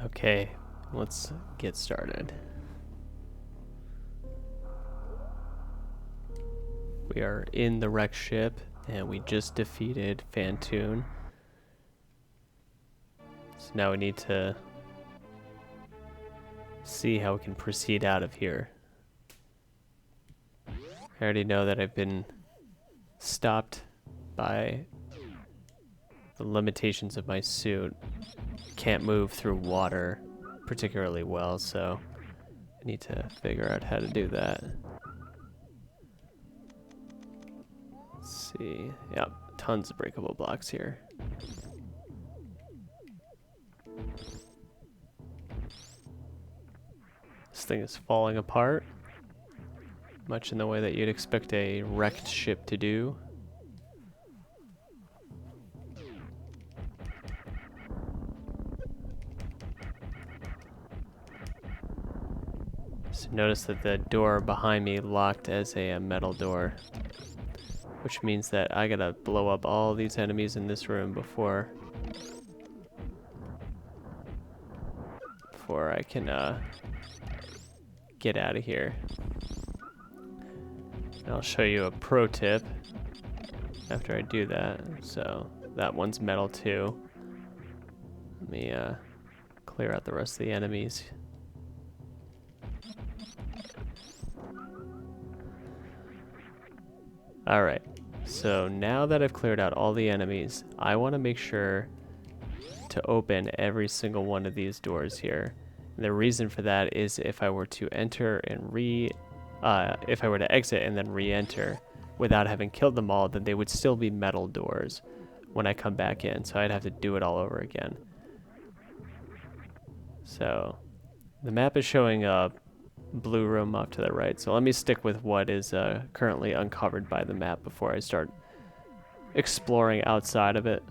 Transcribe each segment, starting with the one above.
Okay, let's get started. We are in the wrecked ship, and we just defeated Fantoon. So now we need to see how we can proceed out of here. I already know that I've been stopped by the limitations of my suit. Can't move through water particularly well, so I need to figure out how to do that. Let's see. Yep, tons of breakable blocks here. This thing is falling apart, much in the way that you'd expect a wrecked ship to do. So notice that the door behind me locked as a metal door, which means that I gotta blow up all these enemies in this room before I can get out of here. And I'll show you a pro tip after I do that. So that one's metal too. Let me clear out the rest of the enemies. Alright, so now that I've cleared out all the enemies, I want to make sure to open every single one of these doors here. And the reason for that is if I were to enter and if I were to exit and then re-enter without having killed them all, then they would still be metal doors when I come back in, so I'd have to do it all over again. So the map is showing a blue room off to the right, so let me stick with what is currently uncovered by the map before I start exploring outside of it.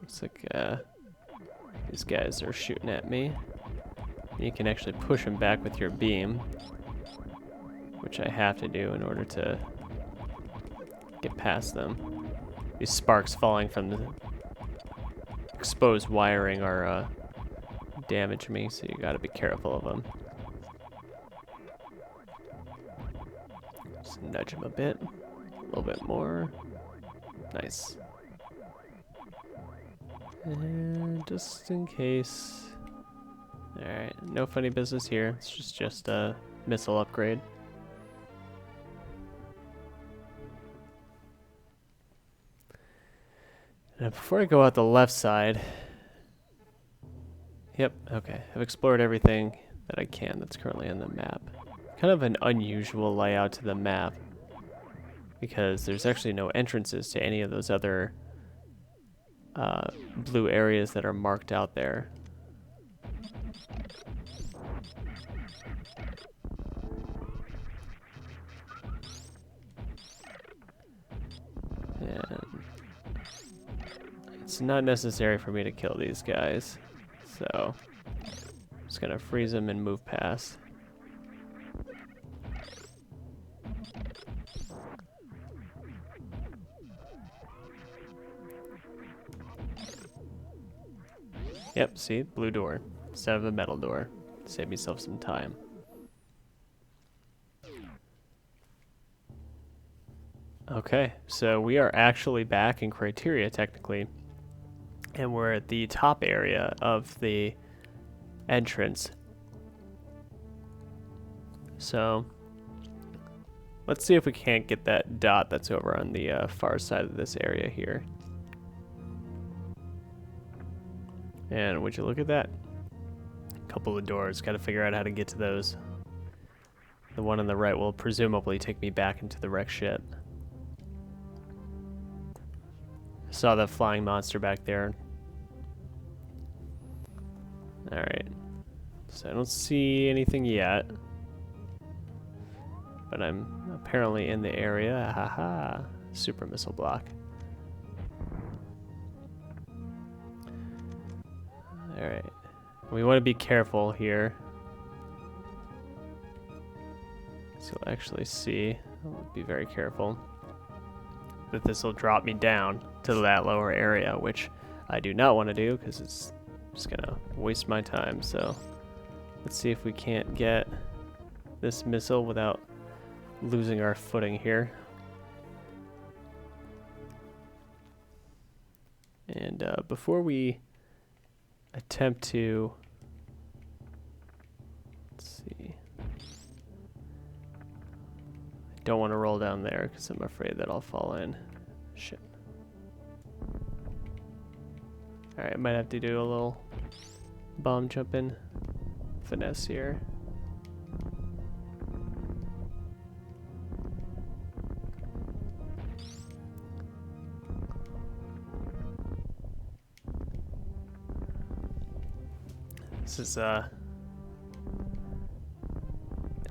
Looks like these guys are shooting at me. You can actually push them back with your beam, which I have to do in order to get past them. These sparks falling from the exposed wiring are damage me, so you gotta be careful of them. Just nudge them a bit, a little bit more. Nice. And just in case. Alright, no funny business here. It's just a missile upgrade. Now before I go out the left side, yep, okay, I've explored everything that I can that's currently on the map. Kind of an unusual layout to the map, because there's actually no entrances to any of those other blue areas that are marked out there. And it's not necessary for me to kill these guys, so I'm just gonna freeze them and move past. Yep, see? Blue door instead of a metal door. Save myself some time. Okay, so we are actually back in Criteria, technically. And we're at the top area of the entrance. So let's see if we can't get that dot that's over on the far side of this area here. And would you look at that? A couple of doors, gotta figure out how to get to those. The one on the right will presumably take me back into the wreck ship. Saw the flying monster back there. Alright. So I don't see anything yet. But I'm apparently in the area. Haha. Super missile block. Alright. We want to be careful here. So you'll actually see. I'll be very careful. that this will drop me down to that lower area, which I do not want to do because it's just gonna waste my time. So let's see if we can't get this missile without losing our footing here. And before we attempt to, let's see, I don't want to roll down there because I'm afraid that I'll fall in. Shit. Alright, I might have to do a little bomb jumping finesse here. This is,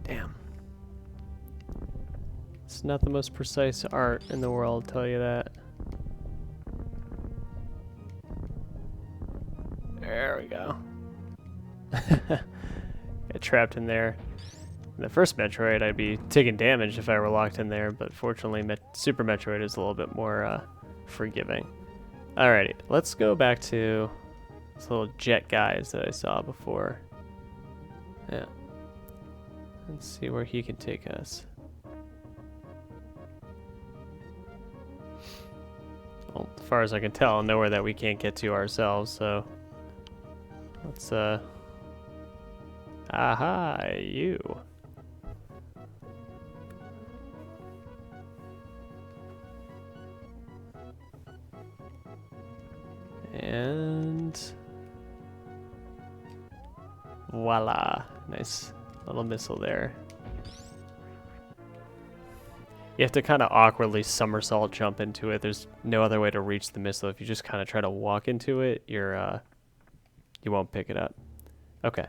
damn. It's not the most precise art in the world, I'll tell you that. There we go. Get trapped in there. In the first Metroid, I'd be taking damage if I were locked in there, but fortunately, Super Metroid is a little bit more forgiving. Alrighty, let's go back to those little jet guys that I saw before. Yeah. Let's see where he can take us. Well, as far as I can tell, nowhere that we can't get to ourselves, so let's aha, you. And voila, nice little missile there. You have to kind of awkwardly somersault jump into it. There's no other way to reach the missile. If you just kind of try to walk into it, you're you won't pick it up. Okay.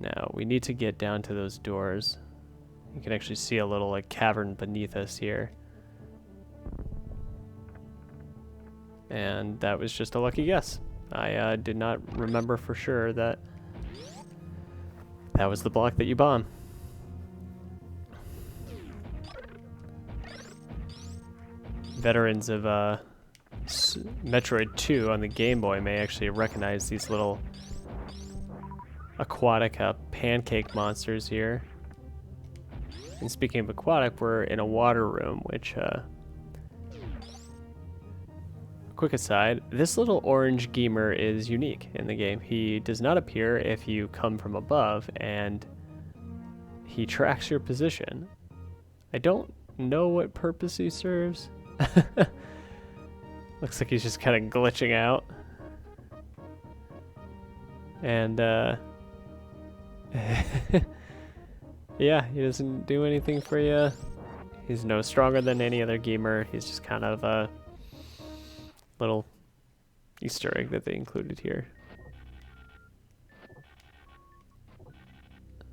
Now we need to get down to those doors. You can actually see a little like cavern beneath us here. And that was just a lucky guess. I did not remember for sure that that was the block that you bomb. Veterans of Metroid 2 on the Game Boy may actually recognize these little aquatic pancake monsters here. And speaking of aquatic, we're in a water room, which quick aside, this little orange Geemer is unique in the game. He does not appear if you come from above, and he tracks your position. I don't know what purpose he serves. Looks like he's just kind of glitching out. And yeah, he doesn't do anything for you. He's no stronger than any other Geemer. He's just kind of a little Easter egg that they included here.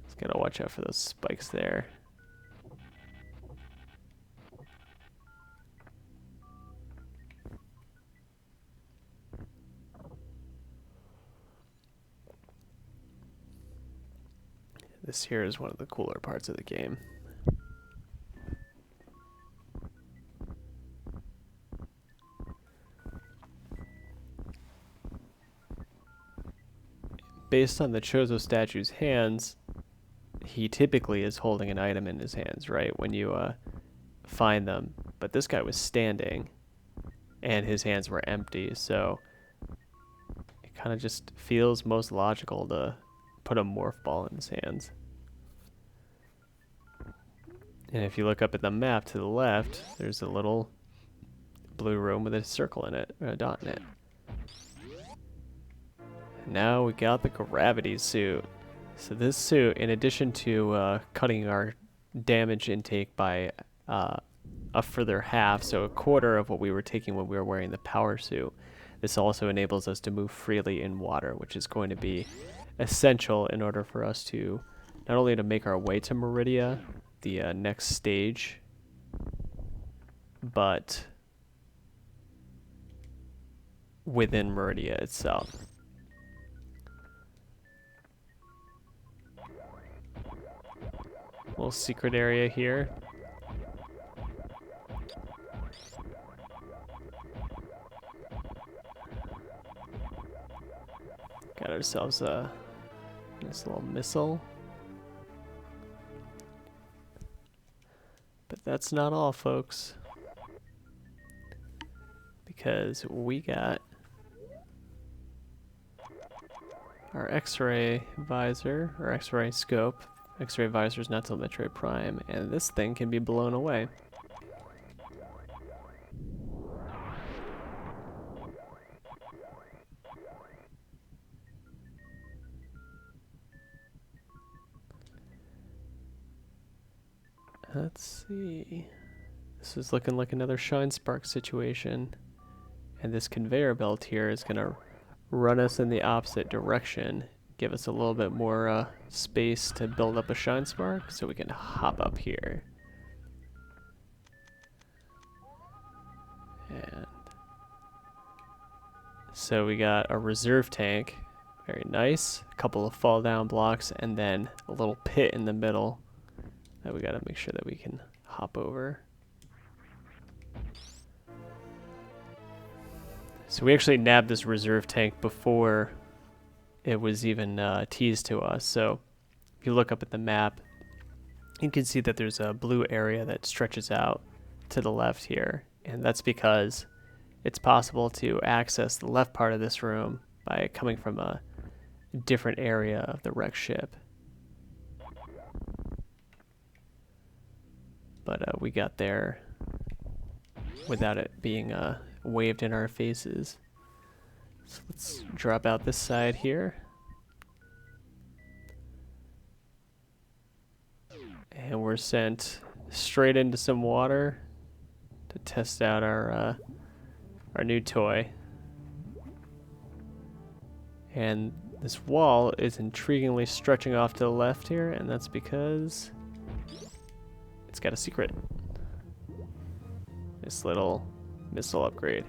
Just gotta watch out for those spikes there. This here is one of the cooler parts of the game. Based on the Chozo statue's hands, he typically is holding an item in his hands, right, when you find them. But this guy was standing, and his hands were empty, so it kind of just feels most logical to put a morph ball in his hands. And if you look up at the map to the left, there's a little blue room with a circle in it, or a dot in it. Now we got the gravity suit. So this suit, in addition to cutting our damage intake by a further half, so a quarter of what we were taking when we were wearing the power suit, this also enables us to move freely in water, which is going to be essential in order for us to not only to make our way to Meridia, the next stage, but within Meridia itself. Little secret area here. got ourselves a nice little missile. But that's not all, folks. Because we got our X-ray visor, or X-ray scope. X-ray visor is not till Metroid Prime, and this thing can be blown away. Let's see. This is looking like another Shine Spark situation. And this conveyor belt here is going to run us in the opposite direction. Give us a little bit more space to build up a Shine Spark so we can hop up here. And so we got a reserve tank. Very nice. A couple of fall down blocks and then a little pit in the middle that we got to make sure that we can hop over. So we actually nabbed this reserve tank before it was even teased to us. So if you look up at the map, you can see that there's a blue area that stretches out to the left here. And that's because it's possible to access the left part of this room by coming from a different area of the wrecked ship. But we got there without it being waved in our faces. So let's drop out this side here. And we're sent straight into some water to test out our new toy. And this wall is intriguingly stretching off to the left here, and that's because it's got a secret. This little missile upgrade.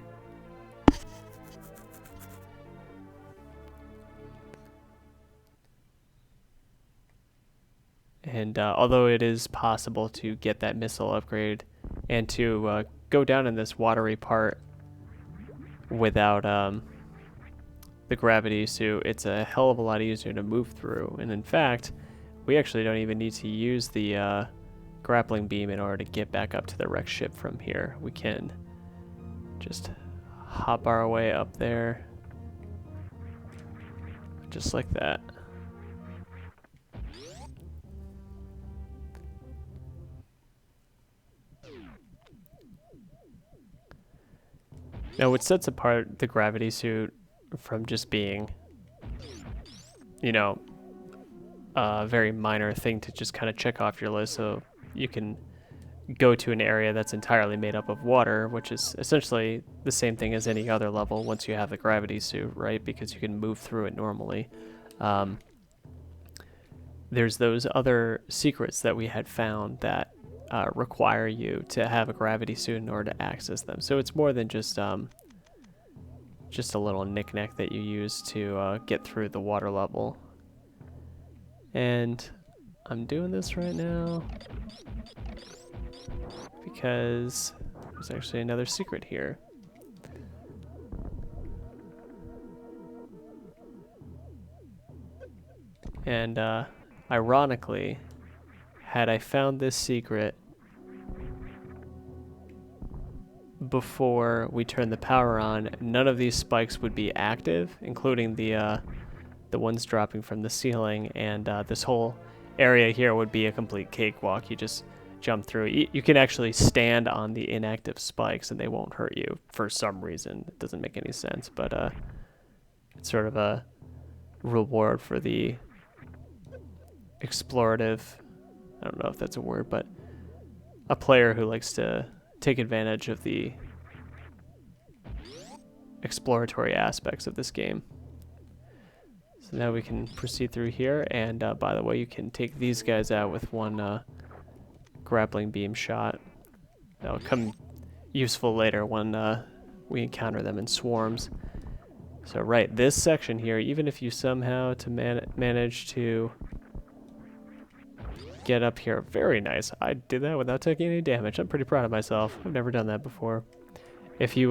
And although it is possible to get that missile upgrade and to go down in this watery part without the gravity suit, it's a hell of a lot easier to move through. And in fact, we actually don't even need to use the grappling beam in order to get back up to the wrecked ship from here. We can just hop our way up there just like that. Now what sets apart the gravity suit from just being, you know, a very minor thing to just kind of check off your list so you can go to an area that's entirely made up of water, which is essentially the same thing as any other level once you have the gravity suit, right? Because you can move through it normally. There's those other secrets that we had found that require you to have a gravity suit in order to access them. So it's more than just a little knick-knack that you use to get through the water level. And I'm doing this right now because there's actually another secret here. And ironically, had I found this secret before we turned the power on, none of these spikes would be active, including the ones dropping from the ceiling, and this whole area here would be a complete cakewalk. You just jump through. You can actually stand on the inactive spikes and they won't hurt you for some reason. It doesn't make any sense, but it's sort of a reward for the explorative, I don't know if that's a word, but a player who likes to take advantage of the exploratory aspects of this game. So now we can proceed through here, and by the way, you can take these guys out with one grappling beam shot. That'll come useful later when we encounter them in swarms. So right, this section here, even if you somehow manage to get up here, very nice. I did that without taking any damage. I'm pretty proud of myself. I've never done that before. If you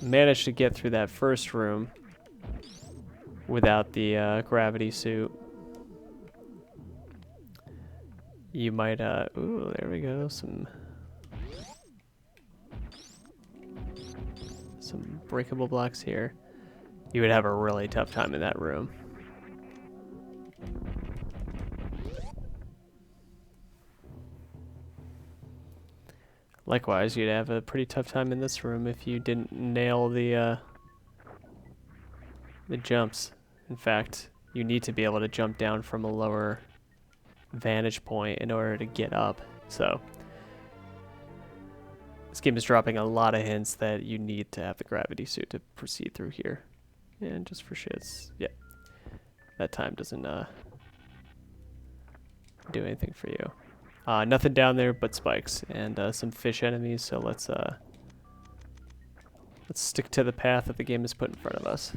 manage to get through that first room, without the gravity suit. You might, ooh, there we go, some breakable blocks here. You would have a really tough time in that room. Likewise, you'd have a pretty tough time in this room if you didn't nail the jumps. In fact, you need to be able to jump down from a lower vantage point in order to get up. So this game is dropping a lot of hints that you need to have the gravity suit to proceed through here. And just for shits, yeah, that time doesn't do anything for you. Nothing down there but spikes and some fish enemies, so let's stick to the path that the game has put in front of us.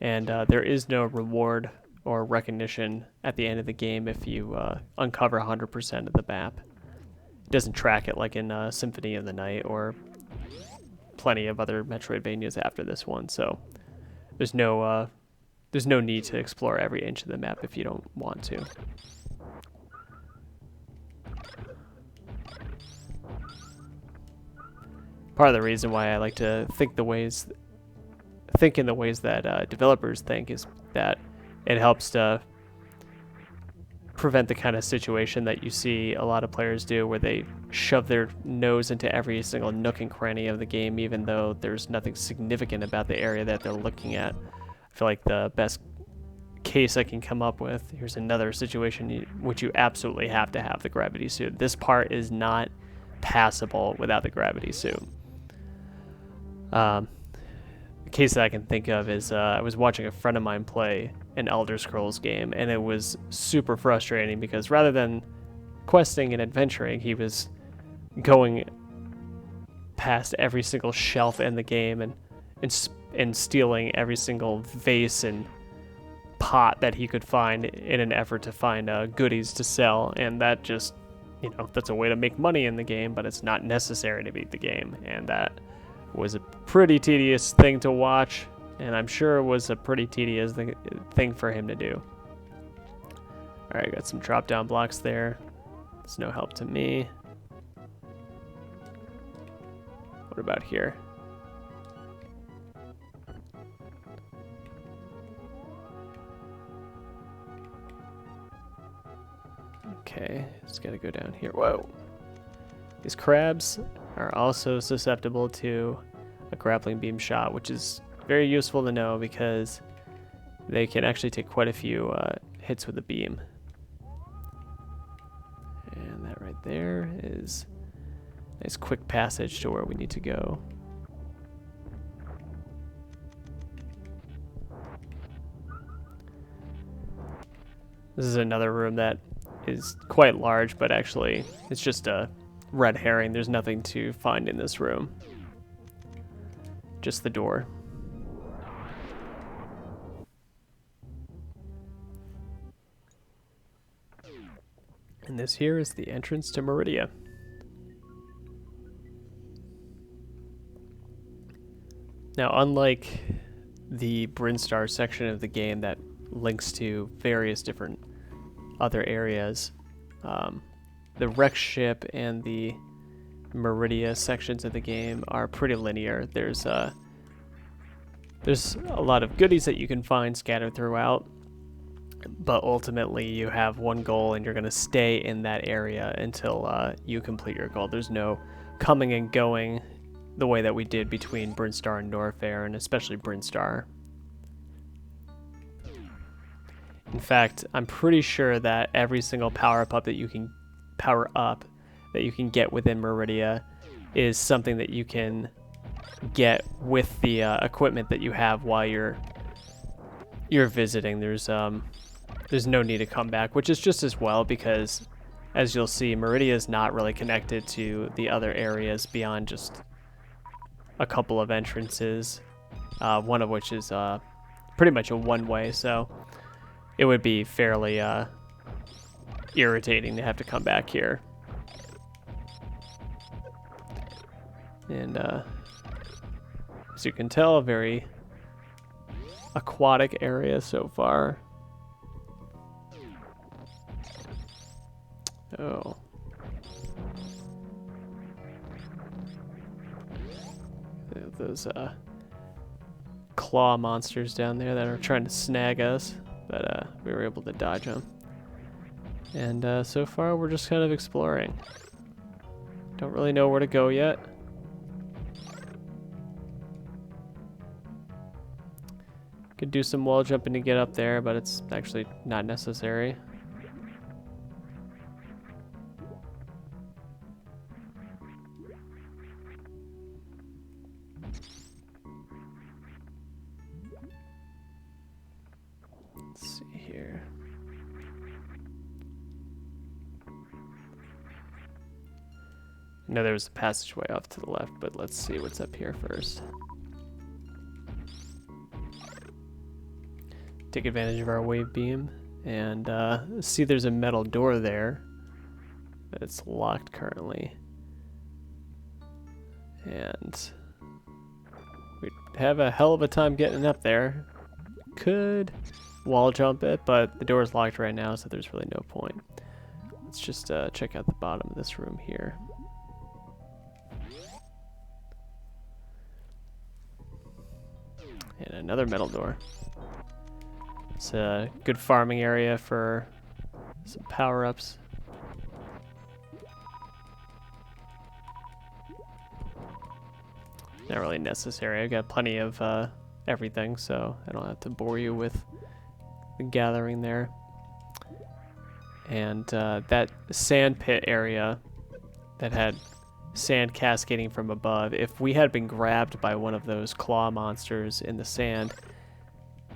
And there is no reward or recognition at the end of the game if you uncover 100% of the map. It doesn't track it like in Symphony of the Night or plenty of other Metroidvanias after this one, so there's no need to explore every inch of the map if you don't want to. Part of the reason why I like to think in the ways that developers think is that it helps to prevent the kind of situation that you see a lot of players do where they shove their nose into every single nook and cranny of the game even though there's nothing significant about the area that they're looking at. I feel like the best case I can come up with, here's another situation which you absolutely have to have the gravity suit. This part is not passable without the gravity suit. The case that I can think of is I was watching a friend of mine play an Elder Scrolls game, and it was super frustrating because rather than questing and adventuring, he was going past every single shelf in the game and stealing every single vase and pot that he could find in an effort to find goodies to sell. And that just, that's a way to make money in the game, but it's not necessary to beat the game. And that was a pretty tedious thing to watch, and I'm sure it was a pretty tedious thing for him to do. Alright, got some drop down blocks there. It's no help to me. What about here? Okay, just gotta go down here. Whoa! These crabs are also susceptible to a grappling beam shot, which is very useful to know because they can actually take quite a few hits with the beam. And that right there is a nice quick passage to where we need to go. This is another room that is quite large, but actually it's just a red herring. There's nothing to find in this room. Just the door. And this here is the entrance to Meridia. Now, unlike the Brinstar section of the game that links to various different other areas, the wreck ship and the Meridia sections of the game are pretty linear. There's a lot of goodies that you can find scattered throughout, but ultimately you have one goal and you're going to stay in that area until you complete your goal. There's no coming and going the way that we did between Brinstar and Norfair, and especially Brinstar. In fact, I'm pretty sure that every single power up that you can get within Meridia is something that you can get with the equipment that you have while you're visiting. There's no need to come back, which is just as well because, as you'll see, Meridia is not really connected to the other areas beyond just a couple of entrances, one of which is pretty much a one-way, so it would be fairly irritating to have to come back here. And as you can tell, a very aquatic area so far. Oh. Those claw monsters down there that are trying to snag us, but we were able to dodge them. And so far we're just kind of exploring. Don't really know where to go yet. Could do some wall jumping to get up there, but it's actually not necessary. Let's see here. I know there was a passageway off to the left, but let's see what's up here first. Take advantage of our wave beam, and see there's a metal door there. It's locked currently. And we'd have a hell of a time getting up there. Could wall jump it, but the door is locked right now, so there's really no point. Let's just check out the bottom of this room here. And another metal door. It's a good farming area for some power-ups. Not really necessary. I got plenty of everything, so I don't have to bore you with the gathering there. And that sand pit area that had sand cascading from above, if we had been grabbed by one of those claw monsters in the sand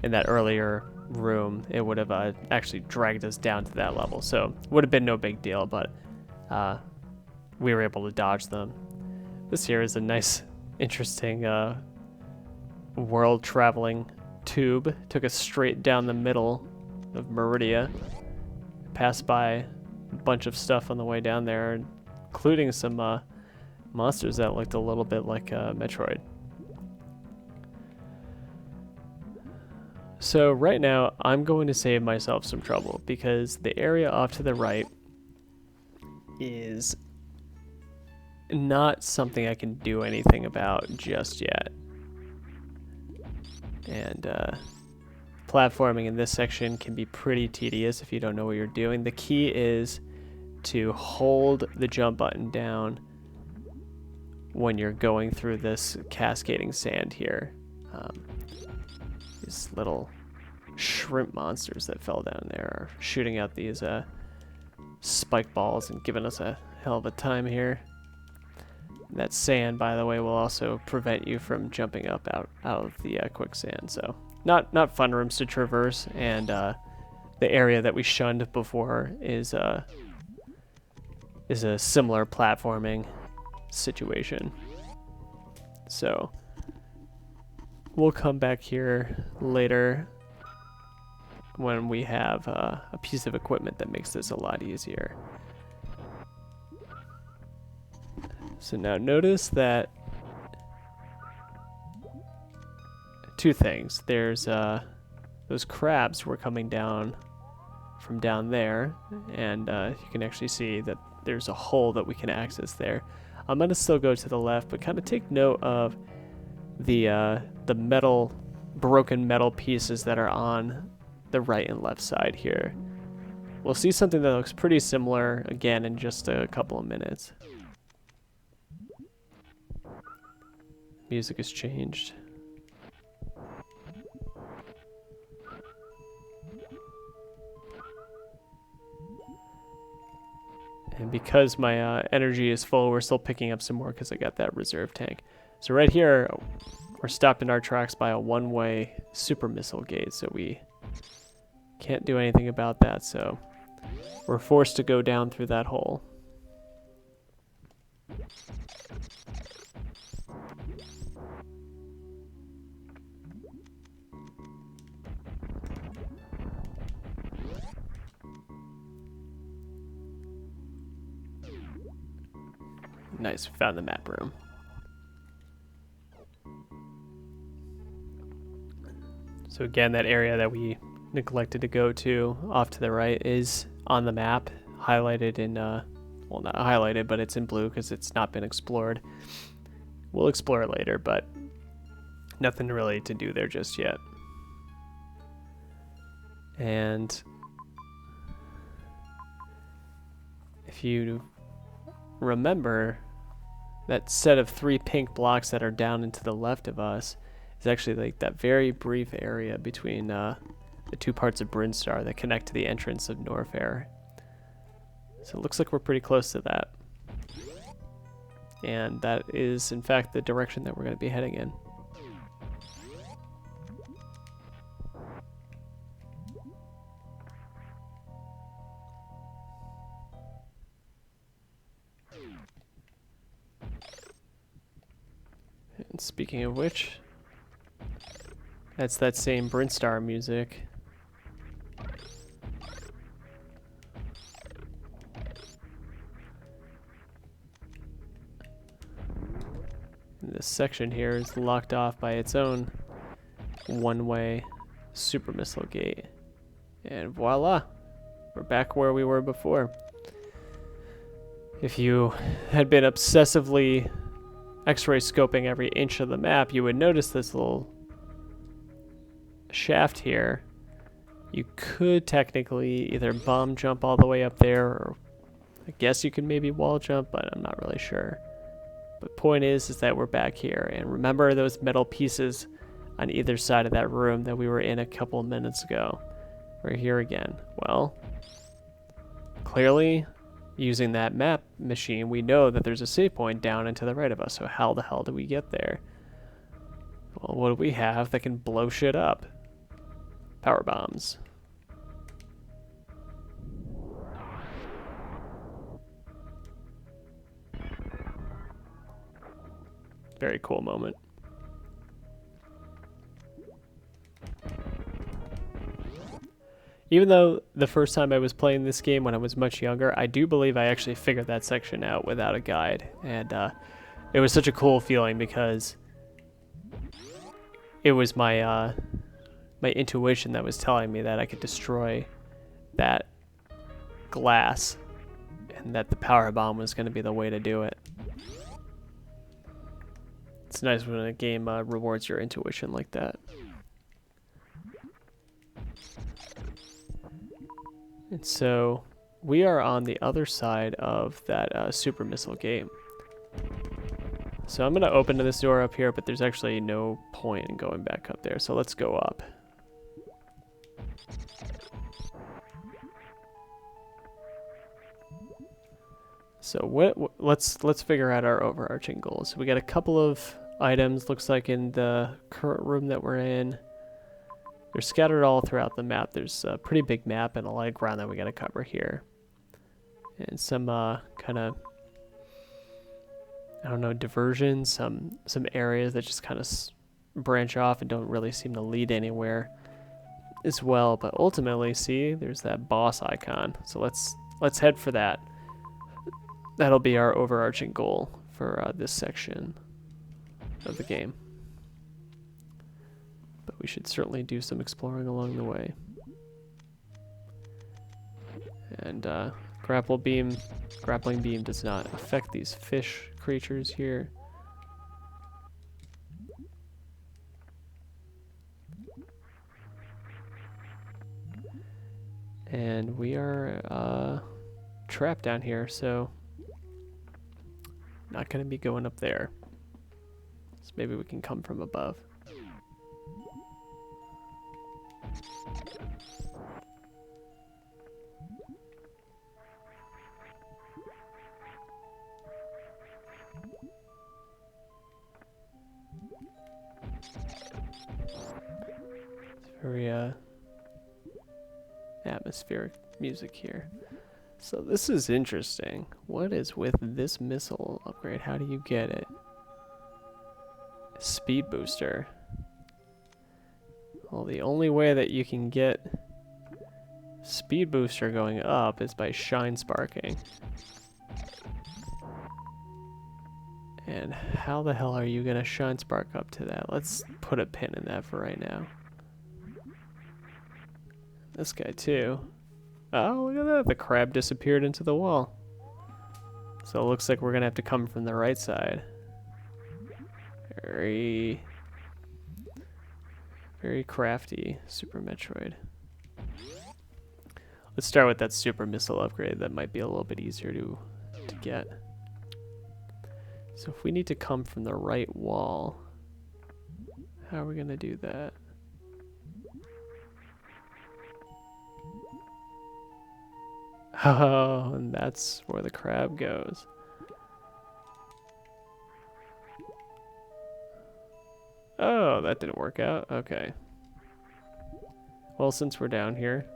in that earlier room, it would have actually dragged us down to that level. So it would have been no big deal, but we were able to dodge them. This here is a nice, interesting world traveling tube. Took us straight down the middle of Meridia. Passed by a bunch of stuff on the way down there, including some monsters that looked a little bit like Metroid. So right now, I'm going to save myself some trouble because the area off to the right is not something I can do anything about just yet. And platforming in this section can be pretty tedious if you don't know what you're doing. The key is to hold the jump button down when you're going through this cascading sand here. These little shrimp monsters that fell down there are shooting out these spike balls and giving us a hell of a time here. And that sand, by the way, will also prevent you from jumping up out of the quicksand. So not fun rooms to traverse, and the area that we shunned before is a similar platforming situation. So we'll come back here later when we have a piece of equipment that makes this a lot easier. So now notice that two things. There's those crabs were coming down from down there, and you can actually see that there's a hole that we can access there. I'm gonna still go to the left, but kind of take note of the broken metal pieces that are on the right and left side here. We'll see something that looks pretty similar again in just a couple of minutes. Music has changed. And because my energy is full, we're still picking up some more because I got that reserve tank. So right here, we're stopped in our tracks by a one-way super missile gate, so we can't do anything about that, so we're forced to go down through that hole. Nice, we found the map room. So again, that area that we neglected to go to off to the right is on the map, highlighted in, well, not highlighted, but it's in blue because it's not been explored. We'll explore it later, but nothing really to do there just yet. And if you remember, that set of 3 pink blocks that are down and to the left of us is actually like that very brief area between the 2 parts of Brinstar that connect to the entrance of Norfair. So it looks like we're pretty close to that. And that is, in fact, the direction that we're going to be heading in. And speaking of which, that's that same Brinstar music. And this section here is locked off by its own one-way super missile gate. And voila! We're back where we were before. If you had been obsessively X-ray scoping every inch of the map, you would notice this little shaft here. You could technically either bomb jump all the way up there, or I guess you could maybe wall jump, but I'm not really sure. But point is that we're back here, and remember those metal pieces on either side of that room that we were in a couple of minutes ago? We're here again. Well, clearly, using that map machine, we know that there's a save point down and to the right of us, so how the hell do we get there? Well, what do we have that can blow shit up? Power bombs. Very cool moment. Even though the first time I was playing this game when I was much younger, I do believe I actually figured that section out without a guide. And it was such a cool feeling because it was my my intuition that was telling me that I could destroy that glass and that the power bomb was going to be the way to do it. It's nice when a game rewards your intuition like that. And so we are on the other side of that super missile gate. So I'm going to open this door up here, but there's actually no point in going back up there. So let's go up. So let's figure out our overarching goals. So we got a couple of items, looks like in the current room that we're in. They're scattered all throughout the map. There's a pretty big map and a lot of ground that we got to cover here. And some kind of, I don't know, diversions, some areas that just kind of branch off and don't really seem to lead anywhere as well. But ultimately, see, there's that boss icon. So let's head for that. That'll be our overarching goal for this section of the game. But we should certainly do some exploring along the way. And grappling beam does not affect these fish creatures here. And we are trapped down here, so not going to be going up there. So maybe we can come from above. It's very atmospheric music here. So this is interesting. What is with this missile upgrade? How do you get it? Speed booster. Well, the only way that you can get speed booster going up is by shine sparking. And how the hell are you gonna shine spark up to that? Let's put a pin in that for right now. This guy too. Oh, look at that. The crab disappeared into the wall. So it looks like we're going to have to come from the right side. Very crafty, Super Metroid. Let's start with that super missile upgrade. That might be a little bit easier to get. So if we need to come from the right wall, how are we going to do that? Oh, and that's where the crab goes. Oh, that didn't work out. Okay. Well, since we're down here.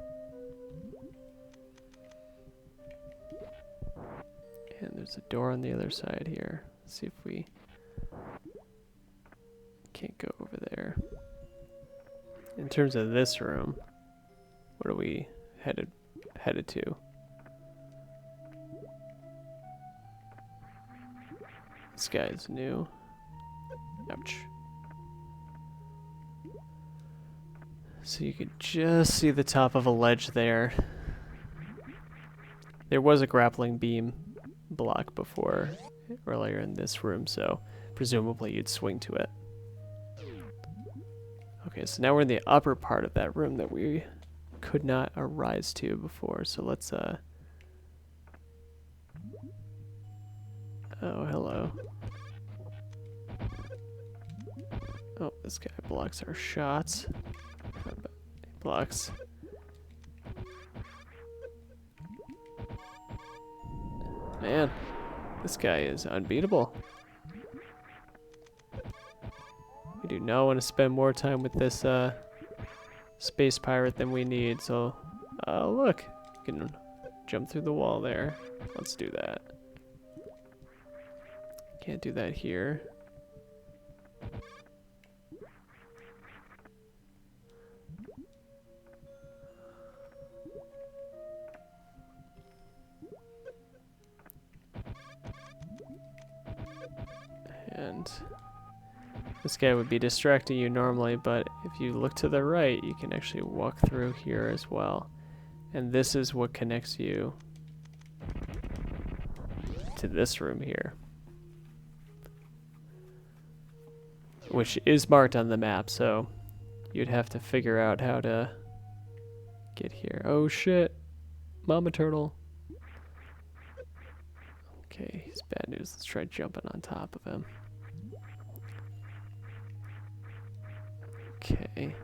And there's a door on the other side here. Let's see if we can't go over there. In terms of this room, what are we headed to? This guy's new. Ouch. So you could just see the top of a ledge there. There was a grappling beam block before, earlier in this room, so presumably you'd swing to it. Okay, so now we're in the upper part of that room that we could not arise to before, so let's, oh, hello. Oh, this guy blocks our shots. Blocks. Man, this guy is unbeatable. We do not want to spend more time with this space pirate than we need, so look, you can jump through the wall there. Let's do that. Can't do that here. And this guy would be distracting you normally, but if you look to the right, you can actually walk through here as well. And this is what connects you to this room here, which is marked on the map, so you'd have to figure out how to get here. Oh shit, Mama Turtle. Okay, he's bad news. Let's try jumping on top of him. Okay.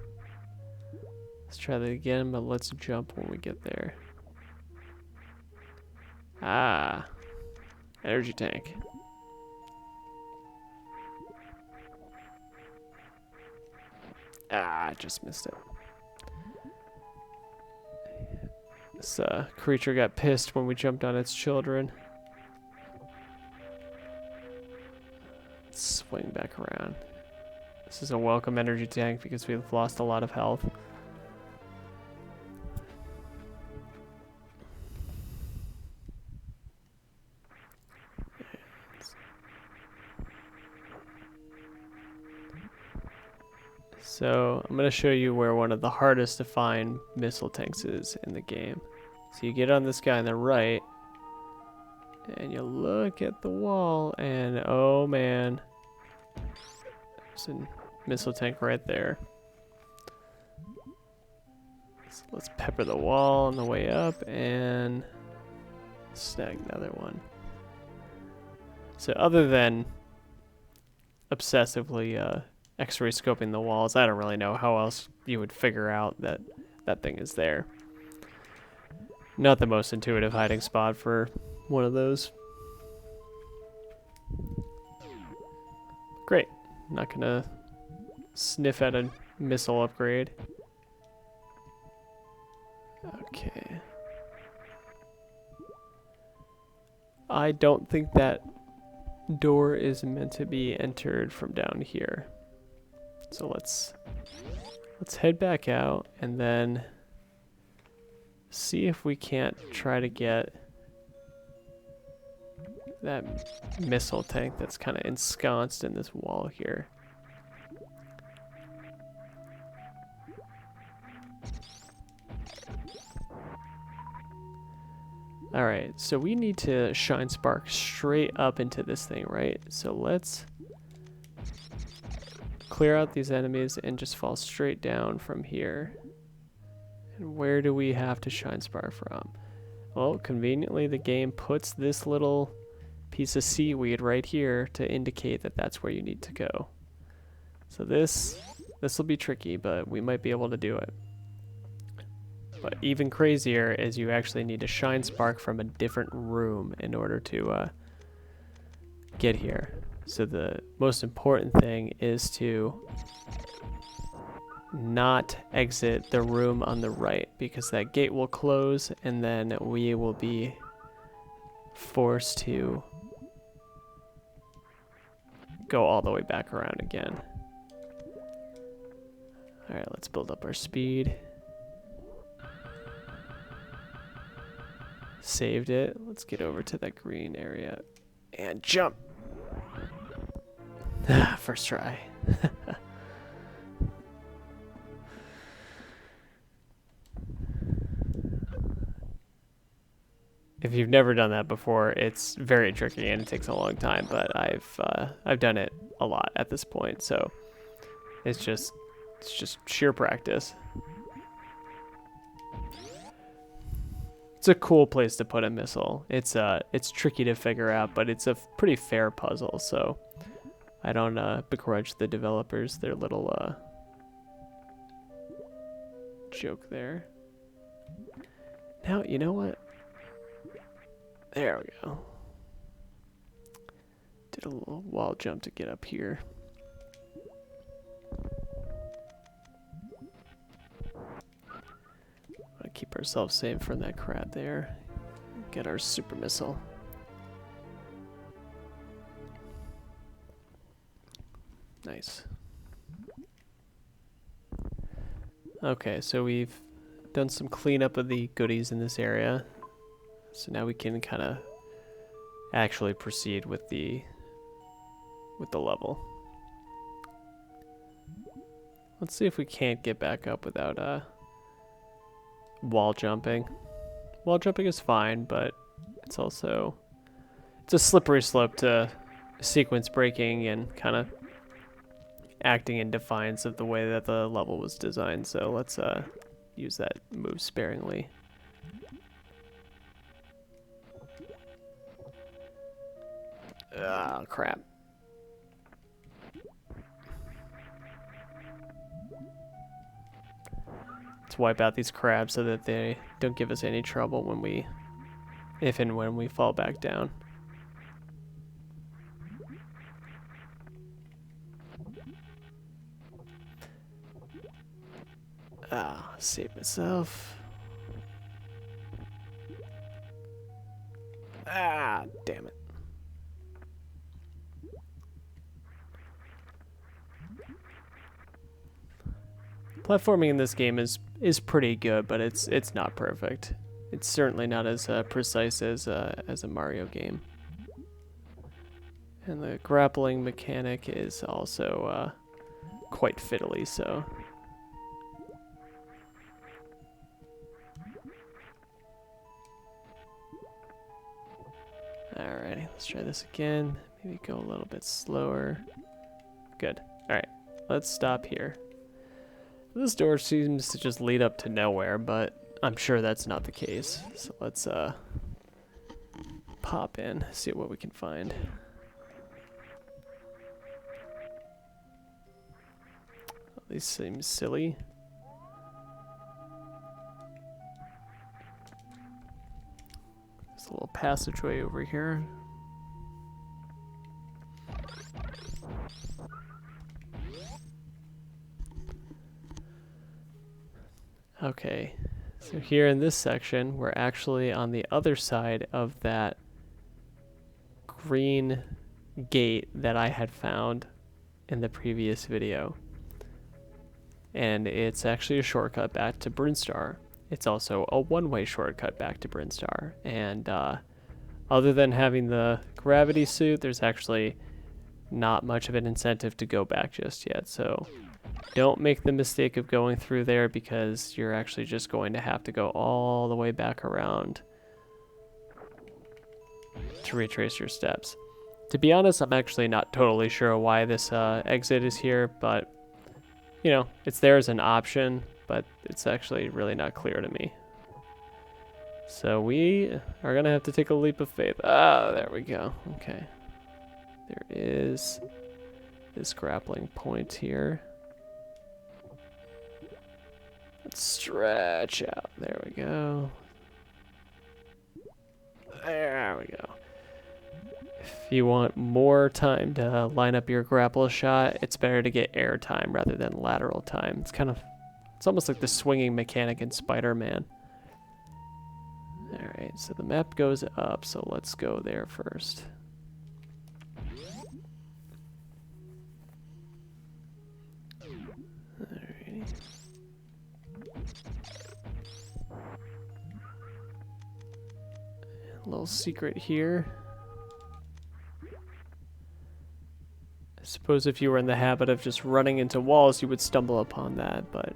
Let's try that again, but let's jump when we get there. Ah. Energy tank. Ah, I just missed it. This creature got pissed when we jumped on its children. Let's swing back around. This is a welcome energy tank because we've lost a lot of health. So I'm going to show you where one of the hardest to find missile tanks is in the game. So you get on this guy on the right, and you look at the wall, and oh man, there's a missile tank right there. So let's pepper the wall on the way up and snag another one. So other than obsessively X-ray scoping the walls, I don't really know how else you would figure out that that thing is there. Not the most intuitive hiding spot for one of those. Great. Not gonna sniff at a missile upgrade. Okay. I don't think that door is meant to be entered from down here. So let's head back out and then see if we can't try to get that missile tank that's kind of ensconced in this wall here. Alright, so we need to shine spark straight up into this thing, right? So let's clear out these enemies and just fall straight down from here. And where do we have to shine spark from? Well, conveniently the game puts this little piece of seaweed right here to indicate that that's where you need to go. So this will be tricky, but we might be able to do it. But even crazier is you actually need to shine spark from a different room in order to get here. So the most important thing is to not exit the room on the right, because that gate will close and then we will be forced to go all the way back around again. Alright, let's build up our speed. Saved it. Let's get over to that green area and jump. First try. If you've never done that before, it's very tricky and it takes a long time, but I've done it a lot at this point, so it's just sheer practice. It's a cool place to put a missile. It's tricky to figure out, but it's a pretty fair puzzle, so I don't begrudge the developers their little joke there. Now, you know what? There we go. Did a little wall jump to get up here. Keep ourselves safe from that crab there. Get our super missile. Nice. Okay, so we've done some cleanup of the goodies in this area. So now we can kind of actually proceed with the level. Let's see if we can't get back up without wall jumping. Wall jumping is fine, but it's a slippery slope to sequence breaking and kind of acting in defiance of the way that the level was designed. So let's use that move sparingly. Ah, crap. Let's wipe out these crabs so that they don't give us any trouble when if and when we fall back down. Ah, save myself. Ah, damn it. Platforming in this game is pretty good, but it's not perfect. It's certainly not as precise as a Mario game. And the grappling mechanic is also quite fiddly, so. Alrighty, let's try this again. Maybe go a little bit slower. Good. Alright, let's stop here. This door seems to just lead up to nowhere, but I'm sure that's not the case. So let's pop in, see what we can find. These seem silly. There's a little passageway over here. Okay, so here in this section, we're actually on the other side of that green gate that I had found in the previous video. And it's actually a shortcut back to Brinstar. It's also a one-way shortcut back to Brinstar. And other than having the gravity suit, there's actually not much of an incentive to go back just yet. So don't make the mistake of going through there, because you're actually just going to have to go all the way back around to retrace your steps. To be honest, I'm actually not totally sure why this exit is here, but you know, it's there as an option, but it's actually really not clear to me. So we are gonna have to take a leap of faith. Ah, there we go. Okay. There is this grappling point here. Let's stretch out. There we go. There we go. If you want more time to line up your grapple shot, it's better to get air time rather than lateral time. It's almost like the swinging mechanic in Spider-Man. Alright, so the map goes up, so let's go there first. Alrighty. A little secret here. I suppose if you were in the habit of just running into walls, you would stumble upon that, but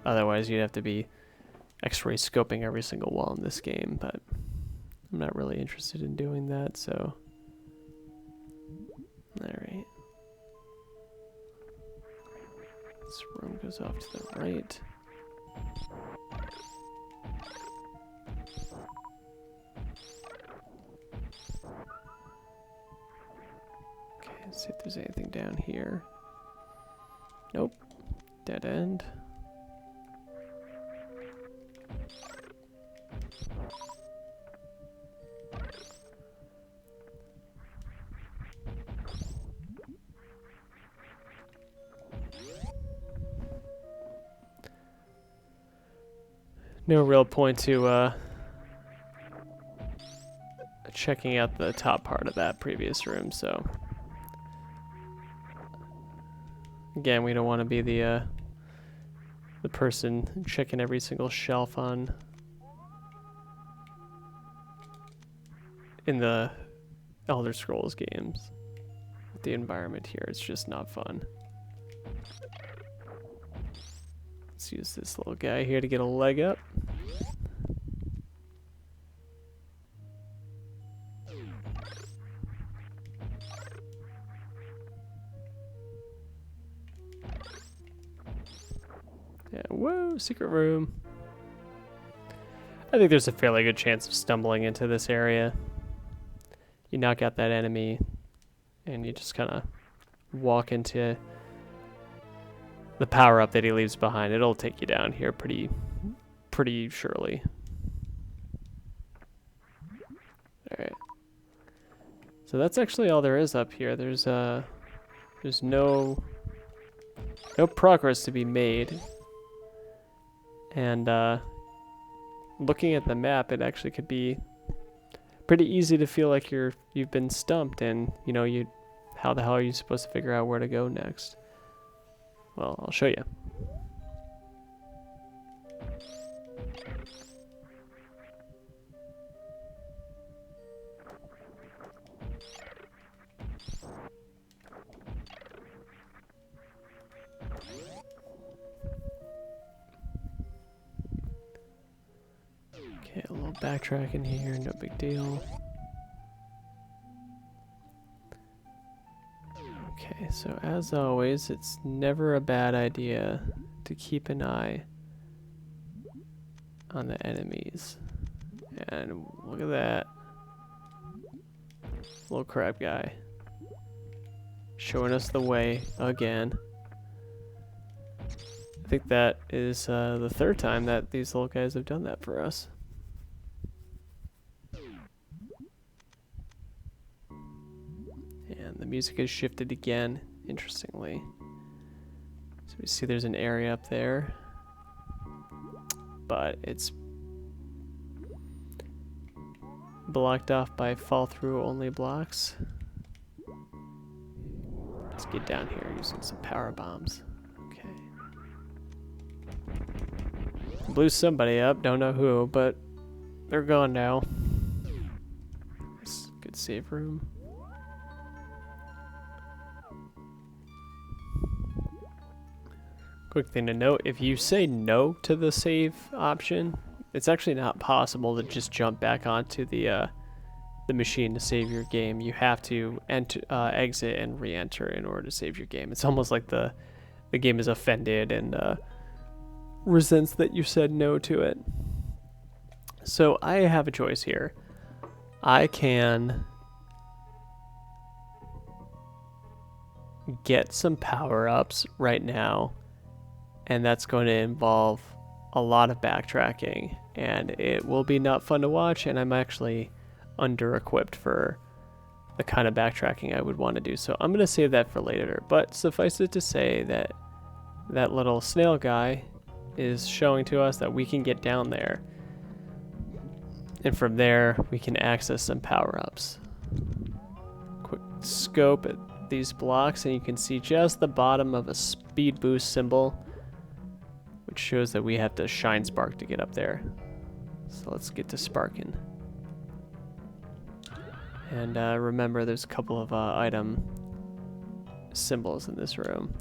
otherwise you'd have to be X-ray scoping every single wall in this game, but I'm not really interested in doing that, so... Alright. This room goes off to the right. Okay, let's see if there's anything down here. Nope. Dead end. No real point to checking out the top part of that previous room, so again, we don't want to be the person checking every single shelf in the Elder Scrolls games. The environment here is just not fun. Let's use this little guy here to get a leg up. Yeah, whoa, secret room. I think there's a fairly good chance of stumbling into this area. You knock out that enemy, and you just kind of walk into the power-up that he leaves behind. It'll take you down here pretty surely. Alright. So that's actually all there is up here. There's no progress to be made. And looking at the map, it actually could be pretty easy to feel like you've been stumped, and you know, how the hell are you supposed to figure out where to go next? Well, I'll show you. Okay, a little backtracking here, no big deal. Okay, so as always, it's never a bad idea to keep an eye on the enemies. And look at that. Little crab guy. Showing us the way again. I think that is the third time that these little guys have done that for us. And the music has shifted again, interestingly. So we see there's an area up there, but it's blocked off by fall-through only blocks. Let's get down here using some power bombs. Okay. Blew somebody up, don't know who, but they're gone now. Nice, good save room. Quick thing to note, if you say no to the save option, it's actually not possible to just jump back onto the the machine to save your game. You have to exit and re-enter in order to save your game. It's almost like the game is offended and resents that you said no to it. So I have a choice here. I can get some power-ups right now, and that's going to involve a lot of backtracking, and it will be not fun to watch, and I'm actually under-equipped for the kind of backtracking I would want to do. So I'm going to save that for later, but suffice it to say that that little snail guy is showing to us that we can get down there. And from there, we can access some power-ups. Quick scope at these blocks, and you can see just the bottom of a speed boost symbol, which shows that we have to shine spark to get up there. So let's get to sparking. And remember, there's a couple of item symbols in this room.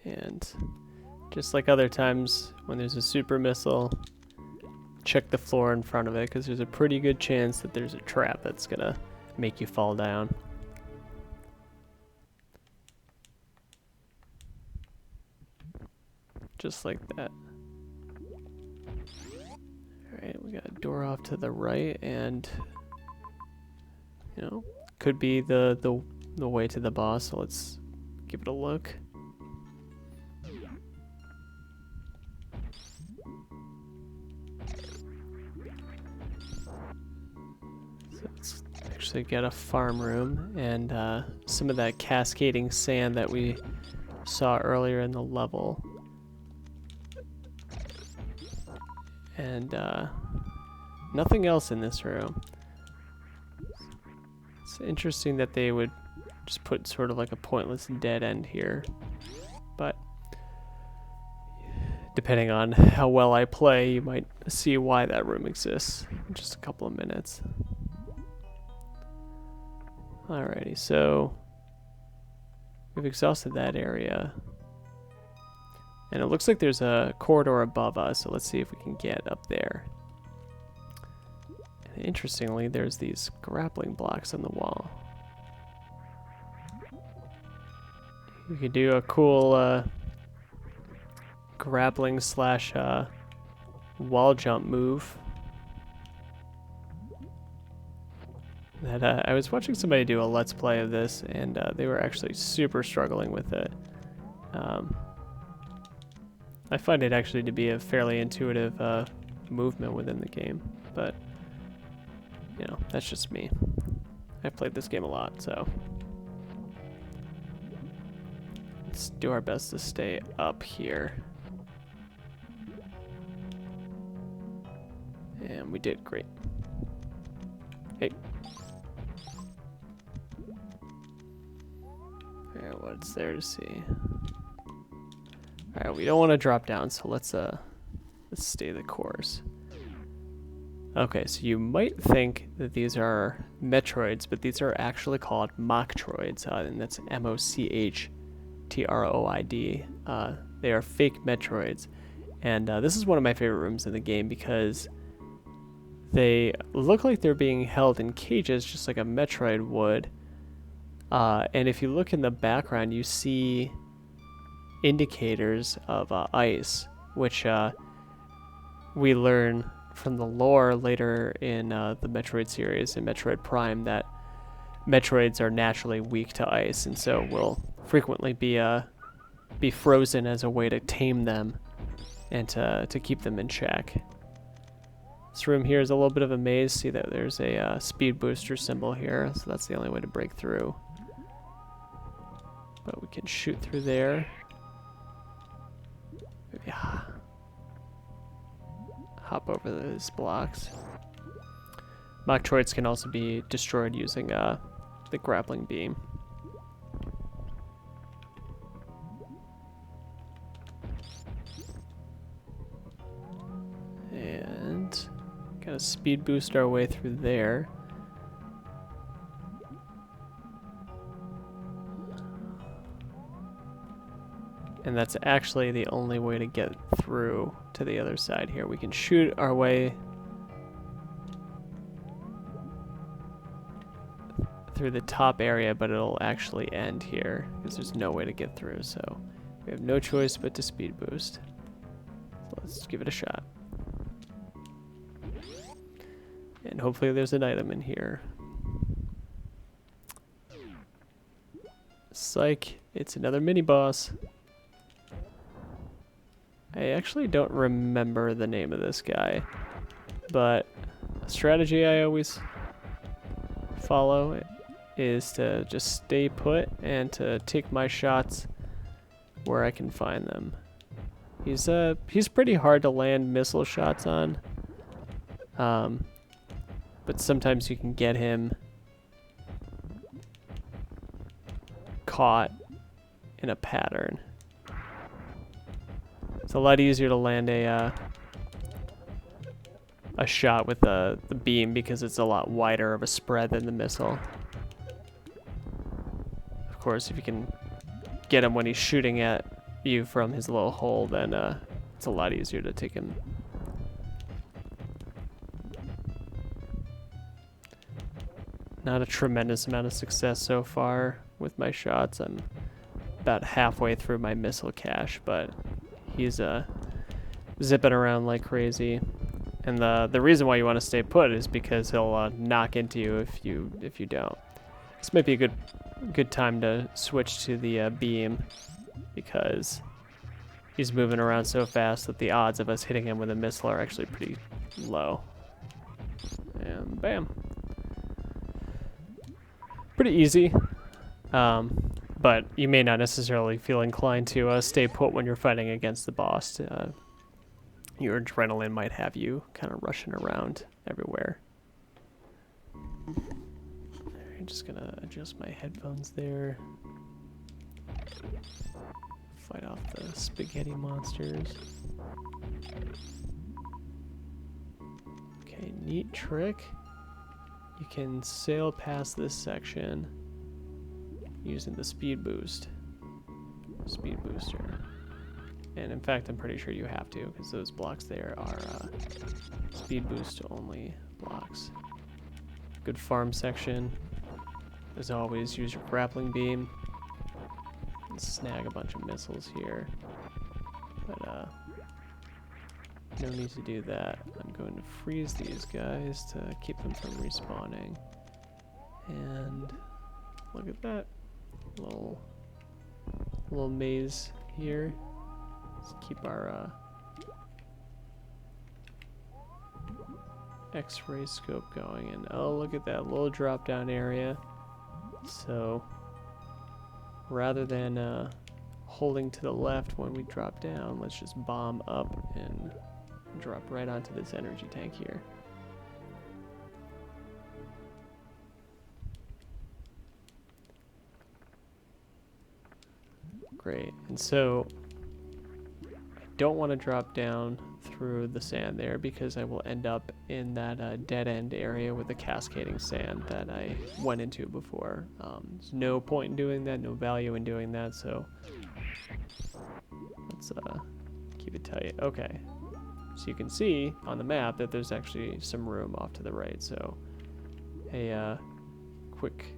And just like other times when there's a super missile, check the floor in front of it, because there's a pretty good chance that there's a trap that's gonna make you fall down. Just like that. Alright, we got a door off to the right, and you know, could be the way to the boss, so let's give it a look. Let's actually get a farm room, and some of that cascading sand that we saw earlier in the level. And nothing else in this room. It's interesting that they would just put sort of like a pointless dead end here, but depending on how well I play, you might see why that room exists in just a couple of minutes. Alrighty, so we've exhausted that area. And it looks like there's a corridor above us, so let's see if we can get up there. And interestingly, there's these grappling blocks on the wall. We could do a cool grappling slash wall jump move. That I was watching somebody do a let's play of this, and they were actually super struggling with it. I find it actually to be a fairly intuitive movement within the game, but you know, that's just me. I've played this game a lot, so let's do our best to stay up here. And we did great. Hey. Alright, what's there to see? Alright, we don't want to drop down, so let's stay the course. Okay, so you might think that these are Metroids, but these are actually called Mocktroids, and that's Mochtroid. They are fake Metroids, and this is one of my favorite rooms in the game because they look like they're being held in cages just like a Metroid would, and if you look in the background, you see indicators of ice, which we learn from the lore later in the Metroid series, in Metroid Prime, that Metroids are naturally weak to ice, and so will frequently be frozen as a way to tame them and to keep them in check. This room here is a little bit of a maze. See that there's a speed booster symbol here, so that's the only way to break through. But we can shoot through there. Maybe hop over those blocks. Mocktroids can also be destroyed using the grappling beam. And gotta speed boost our way through there. And that's actually the only way to get through to the other side here. We can shoot our way through the top area, but it'll actually end here because there's no way to get through. So we have no choice but to speed boost. So let's give it a shot. And hopefully there's an item in here. Psych, it's another mini boss. I actually don't remember the name of this guy, but a strategy I always follow is to just stay put and to take my shots where I can find them. He's pretty hard to land missile shots on, but sometimes you can get him caught in a pattern. It's a lot easier to land a shot with the beam because it's a lot wider of a spread than the missile. Of course, if you can get him when he's shooting at you from his little hole, then it's a lot easier to take him. Not a tremendous amount of success so far with my shots. I'm about halfway through my missile cache, but he's zipping around like crazy. And the reason why you want to stay put is because he'll knock into you if you don't. This might be a good time to switch to the beam because he's moving around so fast that the odds of us hitting him with a missile are actually pretty low. And bam. Pretty easy, but you may not necessarily feel inclined to stay put when you're fighting against the boss. Your adrenaline might have you kind of rushing around everywhere. I'm just gonna adjust my headphones there. Fight off the spaghetti monsters. Okay, neat trick. You can sail past this section using the speed booster. And in fact, I'm pretty sure you have to because those blocks there are speed boost only blocks. Good farm section. As always, use your grappling beam and snag a bunch of missiles here. But no need to do that. I'm going to freeze these guys to keep them from respawning. And look at that little maze here. Let's keep our X-ray scope going. And oh, look at that little drop down area. So rather than holding to the left when we drop down, let's just bomb up and drop right onto this energy tank here. Great. And so I don't want to drop down through the sand there because I will end up in that dead end area with the cascading sand that I went into before. There's no point in doing that, no value in doing that, so let's keep it tight. Okay. So you can see on the map that there's actually some room off to the right. So a quick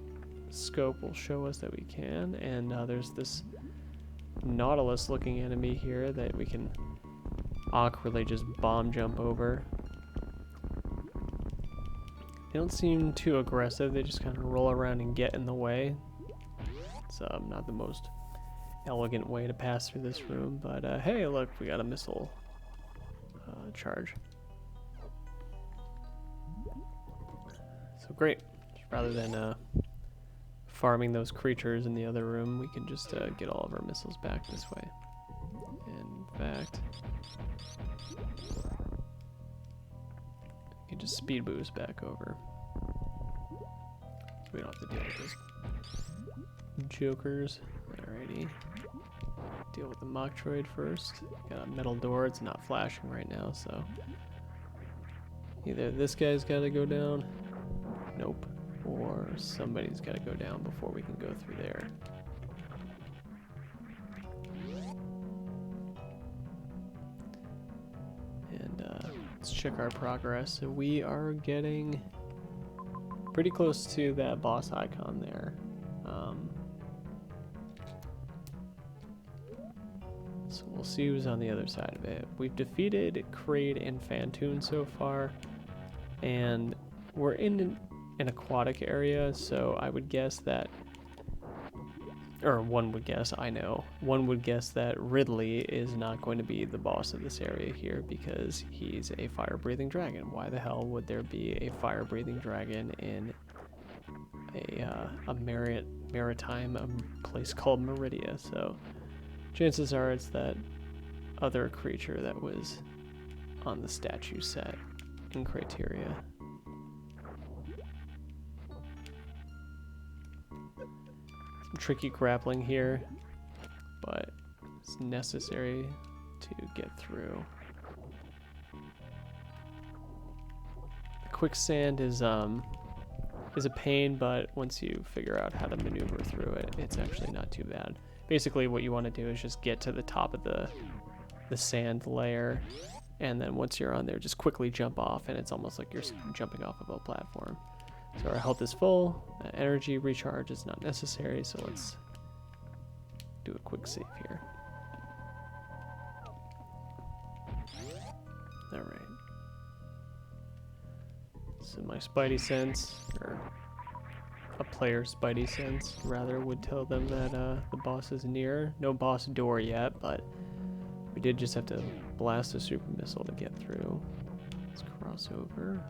scope will show us that we can. And there's this Nautilus looking enemy here that we can awkwardly just bomb jump over. They don't seem too aggressive. They just kind of roll around and get in the way. It's not the most elegant way to pass through this room. But hey, look, we got a missile charge. So great. Rather than farming those creatures in the other room, we can just get all of our missiles back this way. In fact, we can just speed boost back over. So we don't have to deal with those jokers. Alrighty. Deal with the Metroid first. Got a metal door, it's not flashing right now, so either this guy's gotta go down, nope, or somebody's gotta go down before we can go through there. let's check our progress. So we are getting pretty close to that boss icon there. So we'll see who's on the other side of it. We've defeated Kraid and Phantoon so far, and we're in an aquatic area, so I would guess that, or one would guess, I know, one would guess that Ridley is not going to be the boss of this area here because he's a fire-breathing dragon. Why the hell would there be a fire-breathing dragon in a maritime place called Meridia? So chances are it's that other creature that was on the statue set in Criteria. Some tricky grappling here, but it's necessary to get through. The quicksand is a pain, but once you figure out how to maneuver through it, it's actually not too bad. Basically what you want to do is just get to the top of the sand layer, and then once you're on there, just quickly jump off, and it's almost like you're jumping off of a platform. So our health is full, energy recharge is not necessary, so let's do a quick save here. Alright. So my spidey sense, or a player's spidey sense, rather, would tell them that the boss is near. No boss door yet, but we did just have to blast a super missile to get through. Let's cross over.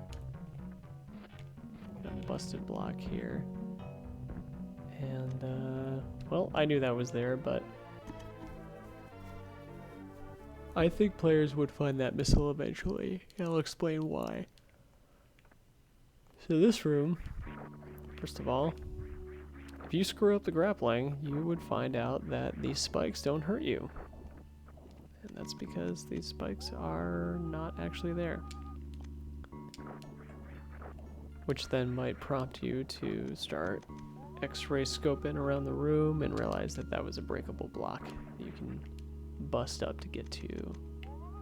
Got a busted block here. And, well, I knew that was there, but I think players would find that missile eventually, and I'll explain why. So this room, first of all, if you screw up the grappling, you would find out that these spikes don't hurt you. And that's because these spikes are not actually there. Which then might prompt you to start X-ray scoping around the room and realize that that was a breakable block you can bust up to get to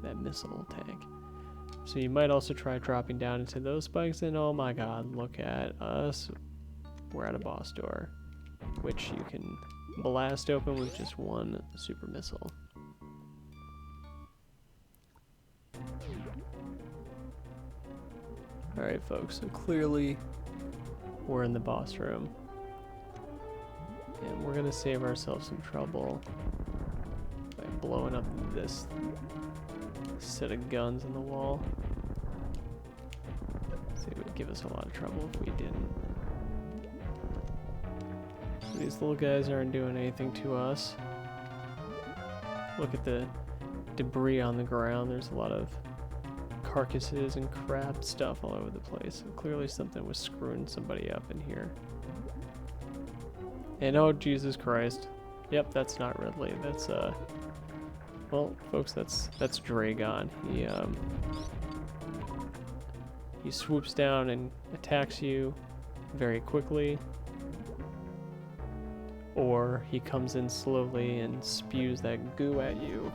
that missile tank. So you might also try dropping down into those spikes, and oh my god, look at us. We're at a boss door, which you can blast open with just one super missile. Alright folks, so clearly we're in the boss room. And we're gonna save ourselves some trouble by blowing up this set of guns on the wall. So it would give us a lot of trouble if we didn't. So these little guys aren't doing anything to us. Look at the debris on the ground. There's a lot of carcasses and crab stuff all over the place. So clearly something was screwing somebody up in here. And oh Jesus Christ. Yep, that's not Ridley. That's well, folks, that's Dragon. He swoops down and attacks you very quickly, or he comes in slowly and spews that goo at you.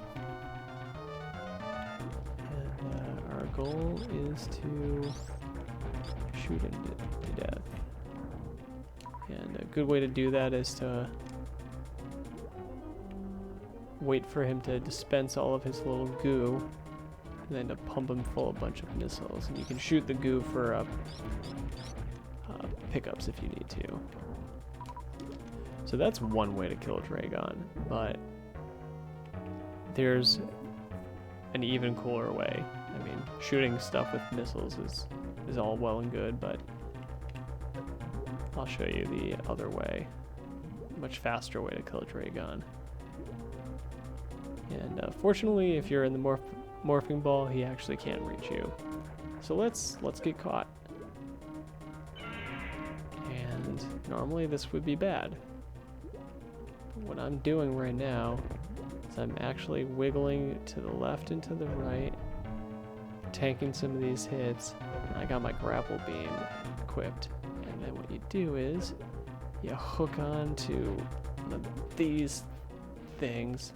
And our goal is to shoot him to death. And a good way to do that is to wait for him to dispense all of his little goo, and then to pump him full of a bunch of missiles. And you can shoot the goo for pickups if you need to. So that's one way to kill Dragon, but there's an even cooler way. I mean, shooting stuff with missiles is all well and good, but I'll show you the other way. Much faster way to kill Dragon. And fortunately, if you're in the morphing ball, he actually can't reach you. So let's get caught. And normally this would be bad. But what I'm doing right now is I'm actually wiggling to the left and to the right, tanking some of these hits. And I got my grapple beam equipped. And then what you do is you hook on to one of these things,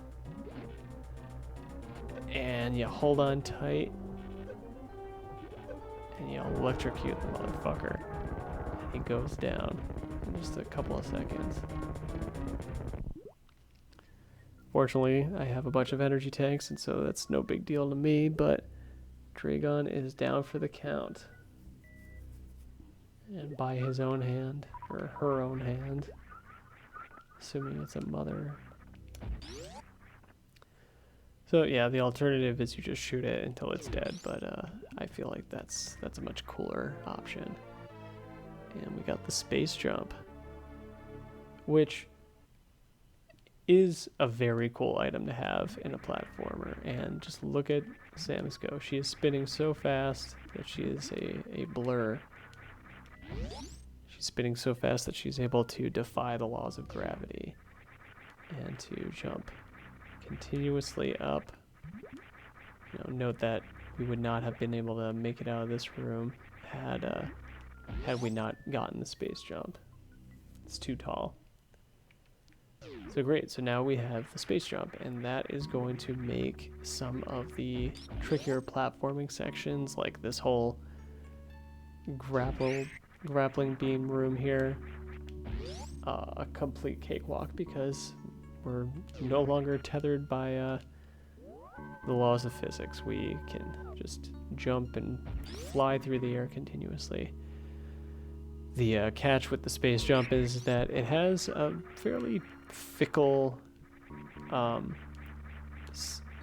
and you hold on tight, and you electrocute the motherfucker. He goes down in just a couple of seconds. Fortunately, I have a bunch of energy tanks, and so that's no big deal to me, but Dragon is down for the count. And by his own hand, or her own hand, assuming it's a mother. So yeah, the alternative is you just shoot it until it's dead, but I feel like that's a much cooler option. And we got the space jump, which is a very cool item to have in a platformer. And just look at Samus go. She is spinning so fast that she is a blur. She's spinning so fast that she's able to defy the laws of gravity and to jump continuously up. Note that we would not have been able to make it out of this room had we not gotten the space jump. It's too tall. So great, so now we have the space jump, and that is going to make some of the trickier platforming sections, like this whole grappling beam room here, a complete cakewalk, because we're no longer tethered by the laws of physics. We can just jump and fly through the air continuously. The catch with the space jump is that it has a fairly fickle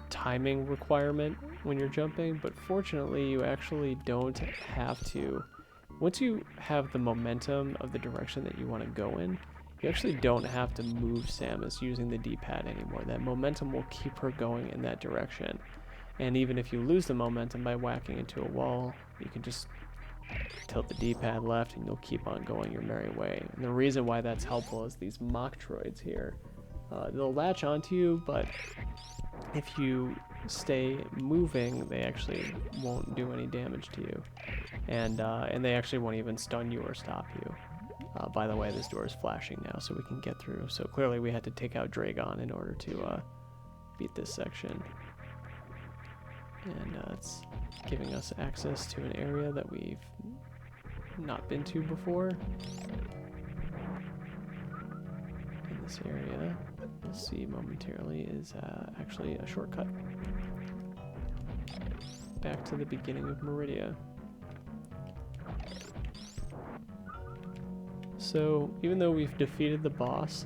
timing requirement when you're jumping, but fortunately you actually don't have to. Once you have the momentum of the direction that you want to go in, you actually don't have to move Samus using the D-pad anymore. That momentum will keep her going in that direction. And even if you lose the momentum by whacking into a wall, you can just tilt the D-pad left and you'll keep on going your merry way. And the reason why that's helpful is these Metroids here. They'll latch onto you, but if you stay moving, they actually won't do any damage to you. And they actually won't even stun you or stop you. By the way, this door is flashing now, so we can get through. So clearly we had to take out Dragon in order to beat this section. And it's giving us access to an area that we've not been to before. In this area, we'll see momentarily, is actually a shortcut back to the beginning of Meridia. So even though we've defeated the boss,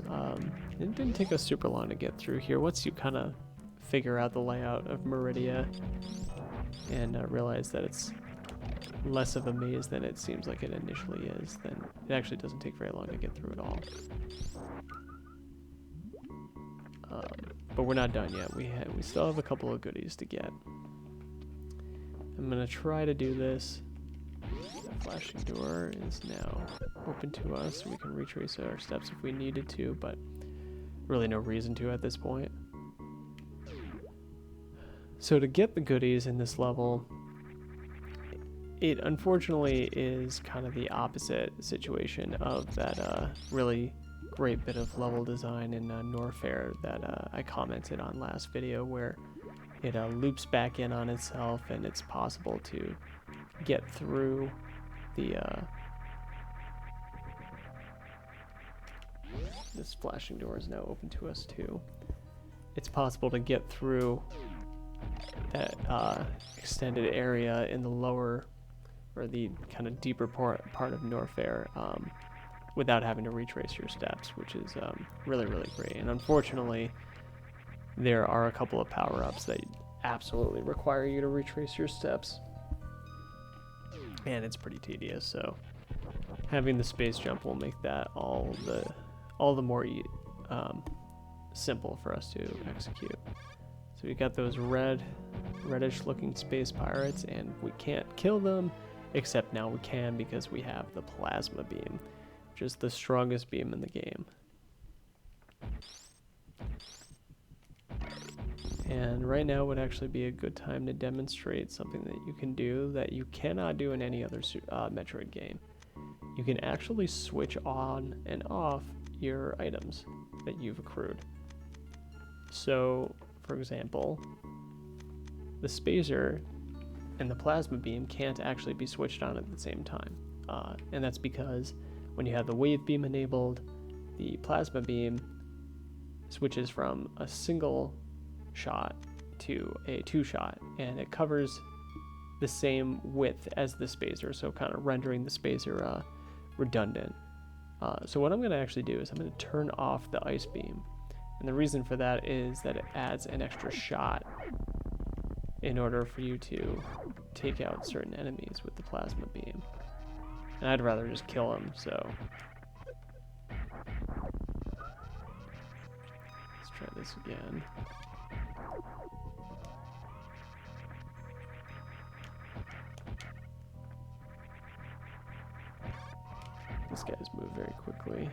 it didn't take us super long to get through here. Once you kind of figure out the layout of Meridia and realize that it's less of a maze than it seems like it initially is, then it actually doesn't take very long to get through it all. But we're not done yet. We still have a couple of goodies to get. I'm gonna try to do this. The flashing door is now open to us, so we can retrace our steps if we needed to, but really no reason to at this point. So to get the goodies in this level, it unfortunately is kind of the opposite situation of that really great bit of level design in Norfair that I commented on last video, where it loops back in on itself, and it's possible to get through the this flashing door is now open to us too. It's possible to get through that extended area in the lower, or the kind of deeper part of Norfair without having to retrace your steps, which is really, really great. And unfortunately, there are a couple of power-ups that absolutely require you to retrace your steps, and it's pretty tedious, so having the space jump will make that all the more simple for us to execute. So we got those reddish looking space pirates, and we can't kill them, except now we can because we have the plasma beam, which is the strongest beam in the game. And right now would actually be a good time to demonstrate something that you can do that you cannot do in any other Metroid game. You can actually switch on and off your items that you've accrued. So, for example, the spacer and the plasma beam can't actually be switched on at the same time. And that's because when you have the wave beam enabled, the plasma beam switches from a single shot to a 2-shot, and it covers the same width as the spacer, so kind of rendering the spacer redundant. So what I'm going to actually do is I'm going to turn off the ice beam, and the reason for that is that it adds an extra shot in order for you to take out certain enemies with the plasma beam. And I'd rather just kill them, so let's try this again. These guys move very quickly.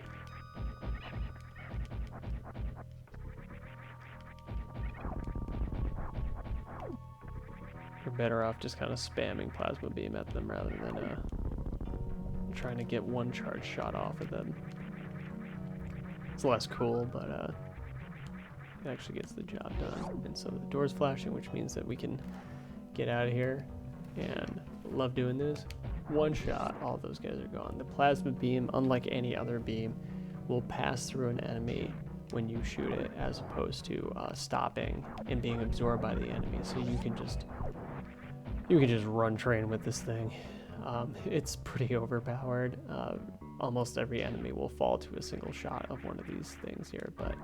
You're better off just kind of spamming plasma beam at them rather than trying to get one charge shot off of them. It's less cool, but it actually gets the job done. And so the door's flashing, which means that we can get out of here, and love doing this. One shot, all those guys are gone. The plasma beam, unlike any other beam, will pass through an enemy when you shoot it, as opposed to stopping and being absorbed by the enemy. So you can just run train with this thing. It's pretty overpowered. Almost every enemy will fall to a single shot of one of these things here, but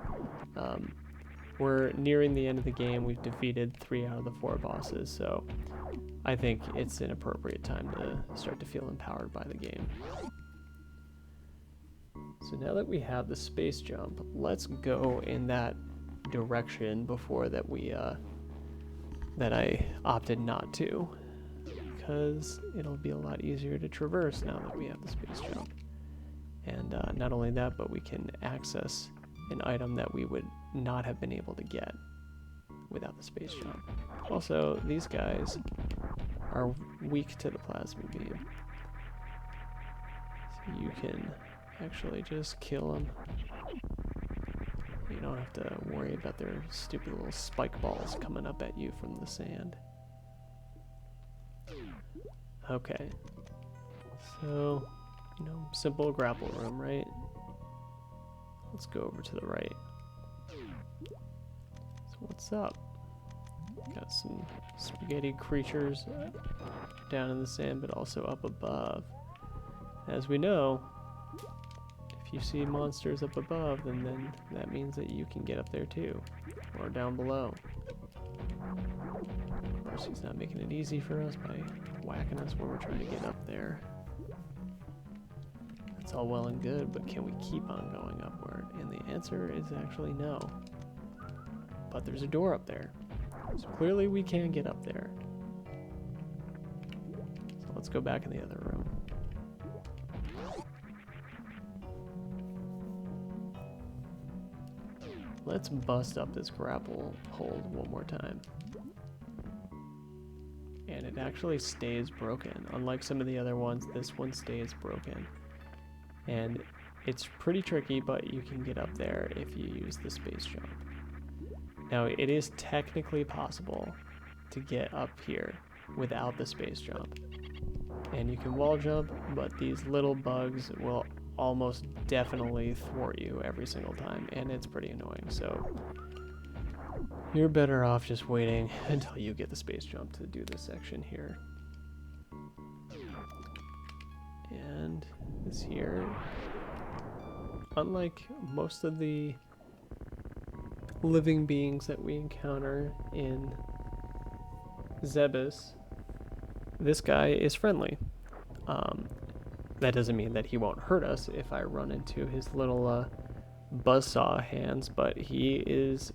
we're nearing the end of the game. We've defeated 3 out of the 4 bosses, so I think it's an appropriate time to start to feel empowered by the game. So now that we have the space jump, let's go in that direction before that that I opted not to, because it'll be a lot easier to traverse now that we have the space jump. And not only that, but we can access an item that we would not have been able to get without the space jump. Also, these guys are weak to the plasma beam, so you can actually just kill them. You don't have to worry about their stupid little spike balls coming up at you from the sand. Okay, so, simple grapple room, right? Let's go over to the right. So what's up? Got some spaghetti creatures down in the sand, but also up above. As we know, if you see monsters up above, then that means that you can get up there too, or down below. Of course, he's not making it easy for us by whacking us when we're trying to get up there. That's all well and good, but can we keep on going upward? And the answer is actually no. But there's a door up there, so clearly we can get up there. So let's go back in the other room. Let's bust up this grapple hold one more time. And it actually stays broken. Unlike some of the other ones, this one stays broken. And it's pretty tricky, but you can get up there if you use the space jump. Now, it is technically possible to get up here without the space jump. And you can wall jump, but these little bugs will almost definitely thwart you every single time, and it's pretty annoying. So you're better off just waiting until you get the space jump to do this section here. And this here, unlike most of the living beings that we encounter in Zebes, this guy is friendly. That doesn't mean that he won't hurt us if I run into his little buzzsaw hands, but he is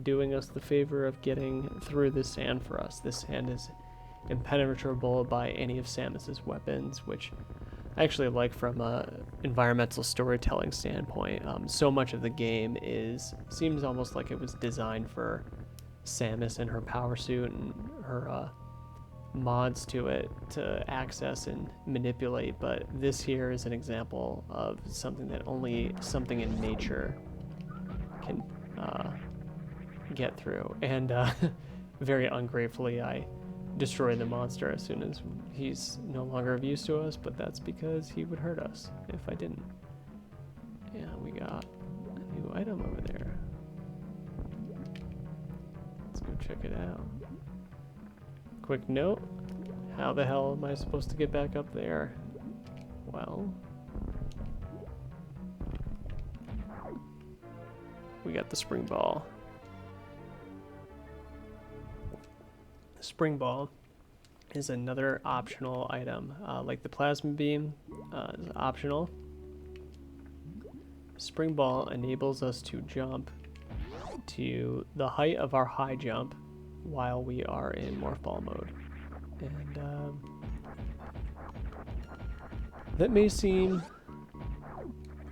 doing us the favor of getting through the sand for us. This sand is impenetrable by any of Samus's weapons, which I actually like from an environmental storytelling standpoint. So much of the game seems almost like it was designed for Samus and her power suit and her mods to it to access and manipulate, but this here is an example of something that only something in nature can get through. And very ungratefully, I destroy the monster as soon as he's no longer of use to us, but that's because he would hurt us if I didn't. Yeah, we got a new item over there. Let's go check it out. Quick note, how the hell am I supposed to get back up there? Well, we got the spring ball. The spring ball is another optional item, like the plasma beam is optional. Spring ball enables us to jump to the height of our high jump while we are in morph ball mode. And that may seem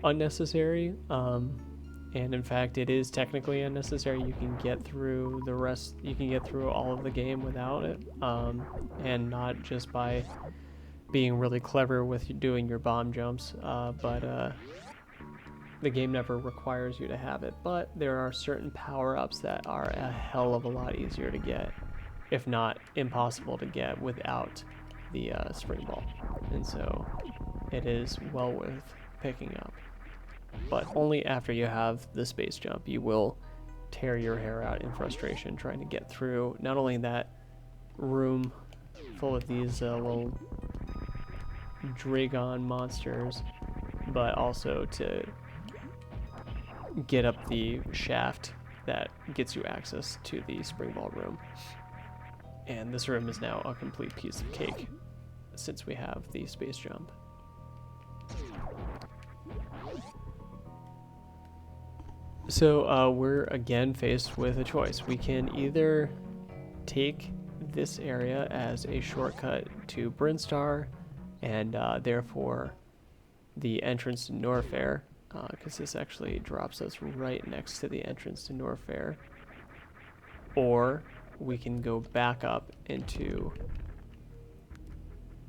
unnecessary, and in fact it is technically unnecessary. You can get through the rest, you can get through all of the game without it, and not just by being really clever with doing your bomb jumps, but the game never requires you to have it. But there are certain power-ups that are a hell of a lot easier to get, if not impossible to get, without the spring ball, and so it is well worth picking up. But only after you have the space jump. You will tear your hair out in frustration trying to get through not only that room full of these little Dragon monsters, but also to get up the shaft that gets you access to the spring ball room. And this room is now a complete piece of cake since we have the space jump. So we're again faced with a choice. We can either take this area as a shortcut to Brinstar, and therefore the entrance to Norfair, because this actually drops us right next to the entrance to Norfair, or we can go back up into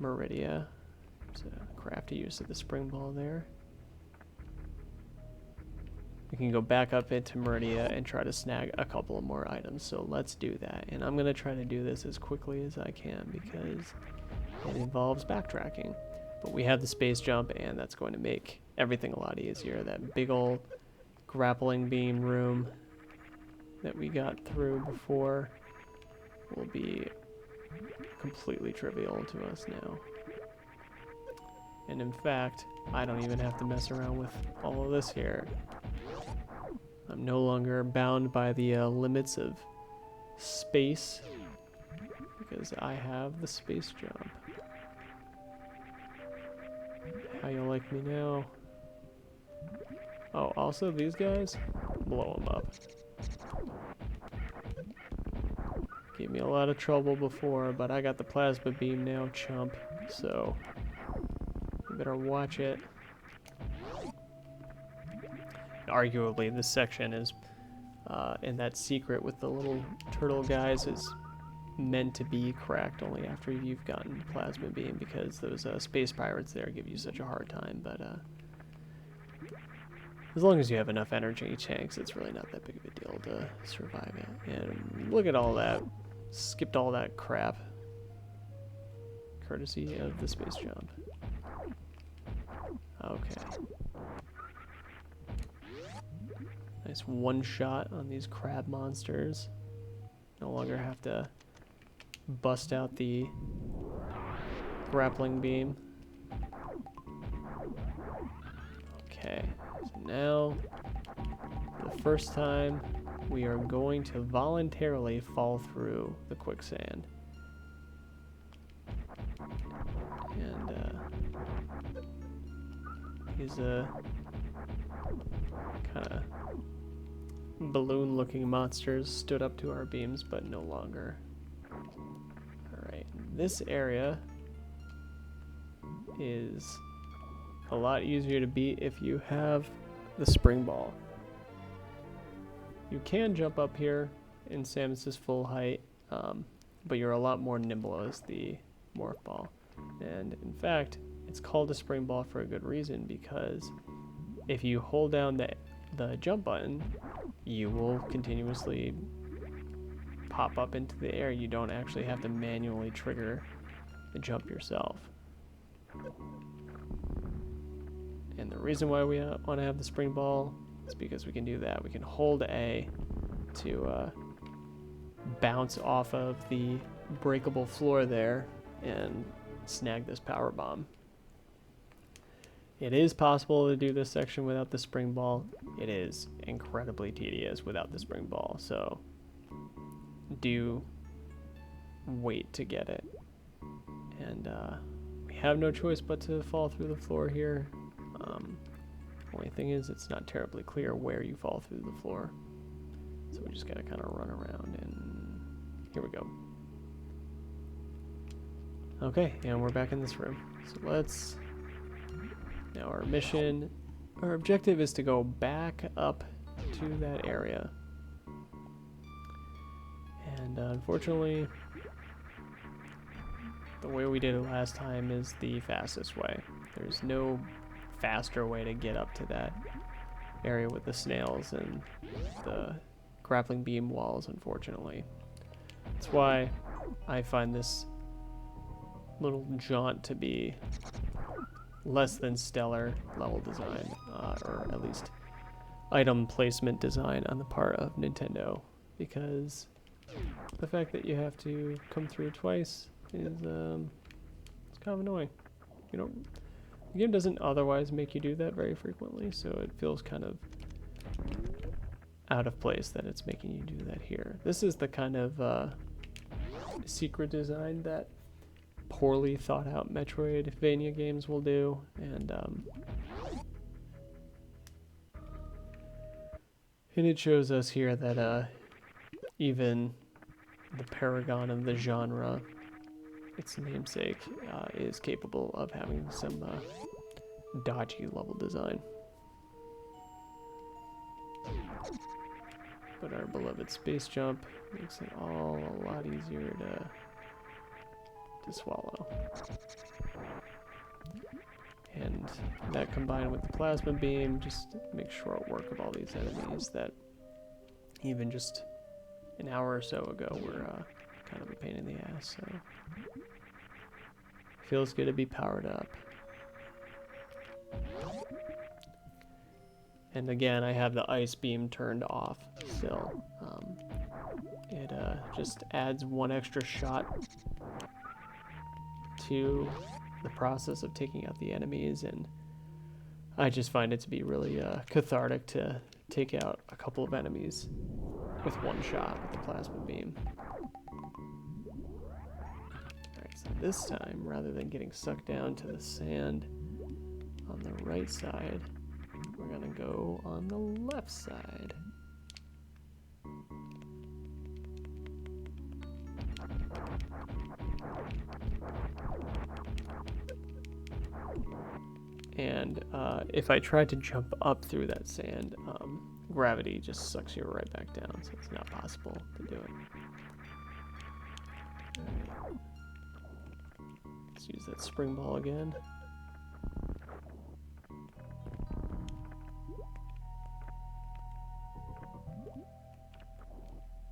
Meridia. So crafty use of the spring ball there. We can go back up into Meridia and try to snag a couple of more items. So let's do that. And I'm going to try to do this as quickly as I can because it involves backtracking. But we have the space jump, and that's going to make everything a lot easier. That big old grappling beam room that we got through before will be completely trivial to us now. And in fact, I don't even have to mess around with all of this here. I'm no longer bound by the limits of space because I have the space jump. How you like me now? Oh, also these guys, blow them up. Gave me a lot of trouble before, but I got the plasma beam now, chump. So you better watch it. Arguably, this section is, and that secret with the little turtle guys is meant to be cracked only after you've gotten the plasma beam, because those space pirates there give you such a hard time. But as long as you have enough energy tanks, it's really not that big of a deal to survive it. And look at all that. Skipped all that crap. Courtesy of the space jump. Okay. Nice one shot on these crab monsters. No longer have to bust out the grappling beam. Okay, so now, for the first time, we are going to voluntarily fall through the quicksand. And these kind of balloon-looking monsters stood up to our beams, but no longer. Alright, this area is a lot easier to beat if you have the spring ball. You can jump up here in Samus's full height, but you're a lot more nimble as the morph ball. And in fact, it's called a spring ball for a good reason, because if you hold down the jump button, you will continuously pop up into the air. You don't actually have to manually trigger the jump yourself. And the reason why we want to have the spring ball is because we can do that. We can hold A to bounce off of the breakable floor there and snag this power bomb. It is possible to do this section without the spring ball. It is incredibly tedious without the spring ball, so do wait to get it. And we have no choice but to fall through the floor here. Only thing is, it's not terribly clear where you fall through the floor, so we just gotta kind of run around, and here we go. Okay, and we're back in this room. So let's... Now our mission, our objective is to go back up to that area. And unfortunately, the way we did it last time is the fastest way. There's no faster way to get up to that area with the snails and the grappling beam walls, unfortunately. That's why I find this little jaunt to be less than stellar level design, or at least item placement design on the part of Nintendo, because the fact that you have to come through twice is it's kind of annoying. You know, the game doesn't otherwise make you do that very frequently, so it feels kind of out of place that it's making you do that here. This is the kind of secret design that poorly thought out Metroidvania games will do, and it shows us here that even the paragon of the genre, its namesake, is capable of having some dodgy level design. But our beloved space jump makes it all a lot easier to swallow. And that combined with the plasma beam just makes short work of all these enemies that even just an hour or so ago were kind of a pain in the ass. So feels good to be powered up. And again, I have the ice beam turned off still. It just adds one extra shot to the process of taking out the enemies, and I just find it to be really cathartic to take out a couple of enemies with one shot with the plasma beam. Alright, so this time, rather than getting sucked down to the sand on the right side, we're gonna go on the left side. And if I try to jump up through that sand, gravity just sucks you right back down, so it's not possible to do it. Alright. Let's use that spring ball again.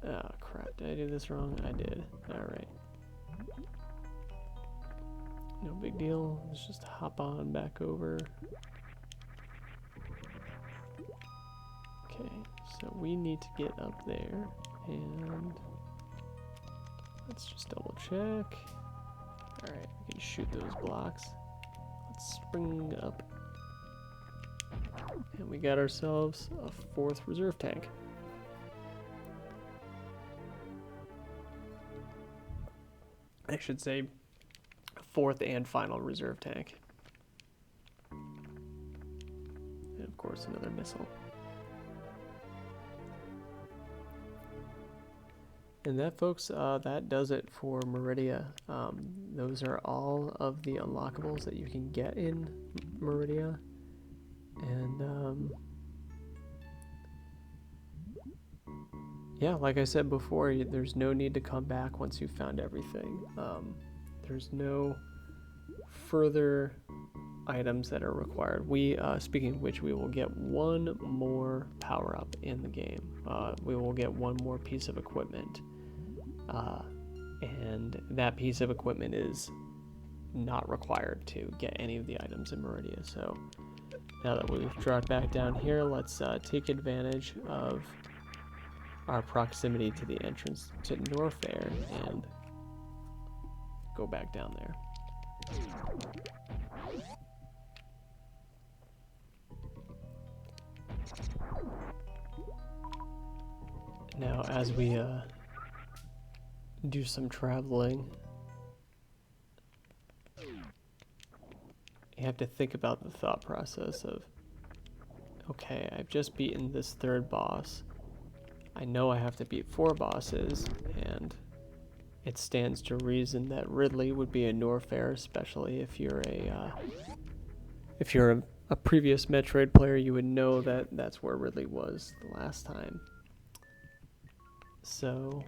Oh crap, did I do this wrong? I did. Alright. No big deal, let's just hop on back over. Okay, so we need to get up there, and let's just double check. Alright, we can shoot those blocks. Let's spring up. And we got ourselves a fourth reserve tank. I should say fourth and final reserve tank. And of course another missile. And that, folks, that does it for Meridia. Those are all of the unlockables that you can get in Meridia. And yeah, like I said before, there's no need to come back once you've found everything. There's no further items that are required. We, speaking of which, we will get one more power-up in the game. We will get one more piece of equipment and that piece of equipment is not required to get any of the items in Meridia. So now that we've dropped back down here, let's take advantage of our proximity to the entrance to Norfair and go back down there. Now, as we do some traveling, you have to think about the thought process of, okay, I've just beaten this third boss. I know I have to beat 4 bosses, and it stands to reason that Ridley would be a Norfair, especially if you're a previous Metroid player. You would know that that's where Ridley was the last time. So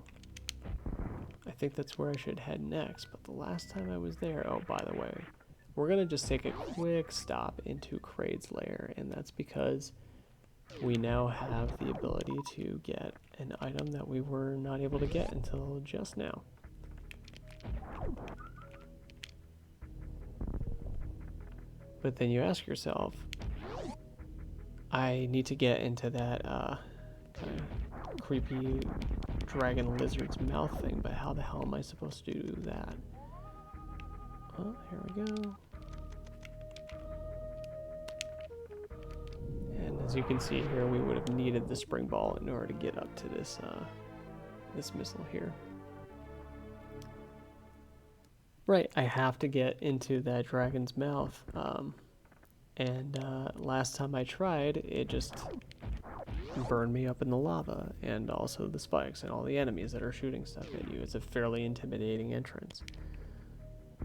I think that's where I should head next. But the last time I was there, oh, by the way, we're going to just take a quick stop into Kraid's lair, and that's because we now have the ability to get an item that we were not able to get until just now. But then you ask yourself, I need to get into that kind of creepy dragon lizard's mouth thing, but how the hell am I supposed to do that? Oh, here we go. And as you can see here, we would have needed the spring ball in order to get up to this this missile here. Right, I have to get into that dragon's mouth, and last time I tried, it just burned me up in the lava, and also the spikes and all the enemies that are shooting stuff at you. It's a fairly intimidating entrance.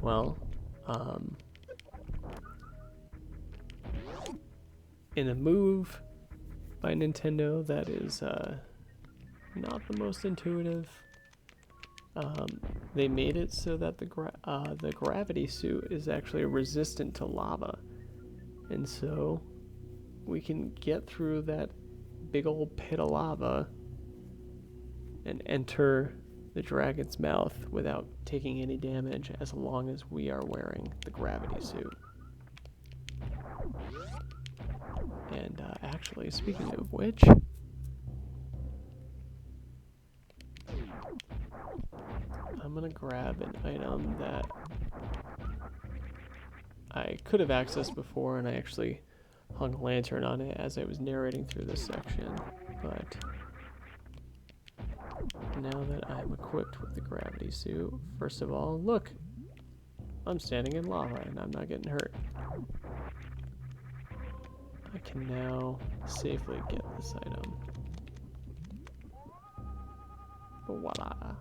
Well, in a move by Nintendo that is not the most intuitive, they made it so that the gravity suit is actually resistant to lava, and so we can get through that big old pit of lava and enter the dragon's mouth without taking any damage, as long as we are wearing the gravity suit. And actually, speaking of which, I'm gonna grab an item that I could have accessed before, and I actually hung a lantern on it as I was narrating through this section, but now that I'm equipped with the gravity suit, first of all, look, I'm standing in lava and I'm not getting hurt. I can now safely get this item. Voila.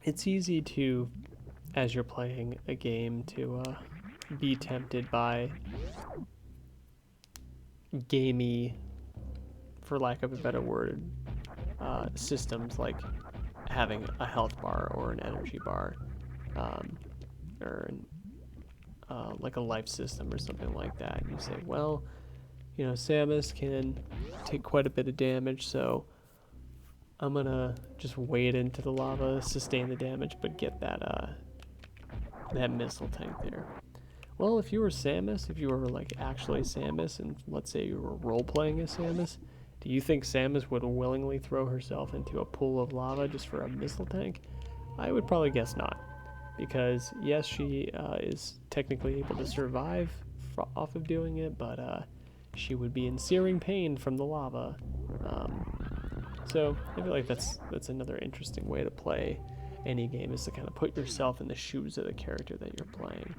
It's easy to, as you're playing a game, to be tempted by gamey, for lack of a better word, systems like having a health bar or an energy bar, or like a life system or something like that. And you say, well, you know, Samus can take quite a bit of damage, so I'm gonna just wade into the lava, sustain the damage, but get that that missile tank there. Well, if you were Samus, if you were like actually Samus, and let's say you were role-playing as Samus, do you think Samus would willingly throw herself into a pool of lava just for a missile tank? I would probably guess not, because yes, she is technically able to survive off of doing it, but she would be in searing pain from the lava. So I feel like that's another interesting way to play any game, is to kind of put yourself in the shoes of the character that you're playing,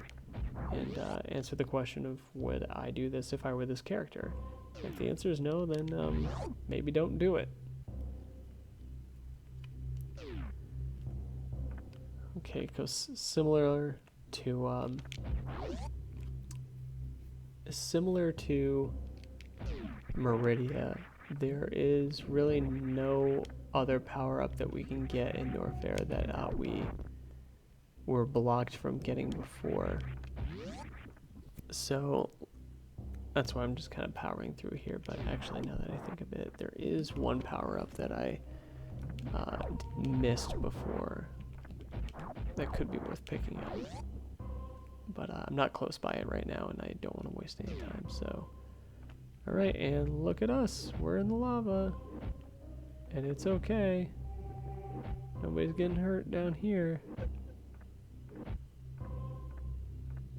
and answer the question of, would I do this if I were this character? If the answer is no, then maybe don't do it. Okay, because similar to Meridia, there is really no other power-up that we can get in Norfair that we were blocked from getting before. So that's why I'm just kind of powering through here. But actually, now that I think of it, there is one power-up that I missed before that could be worth picking up. But I'm not close by it right now, and I don't want to waste any time, so... Alright, and look at us. We're in the lava. And it's okay. Nobody's getting hurt down here.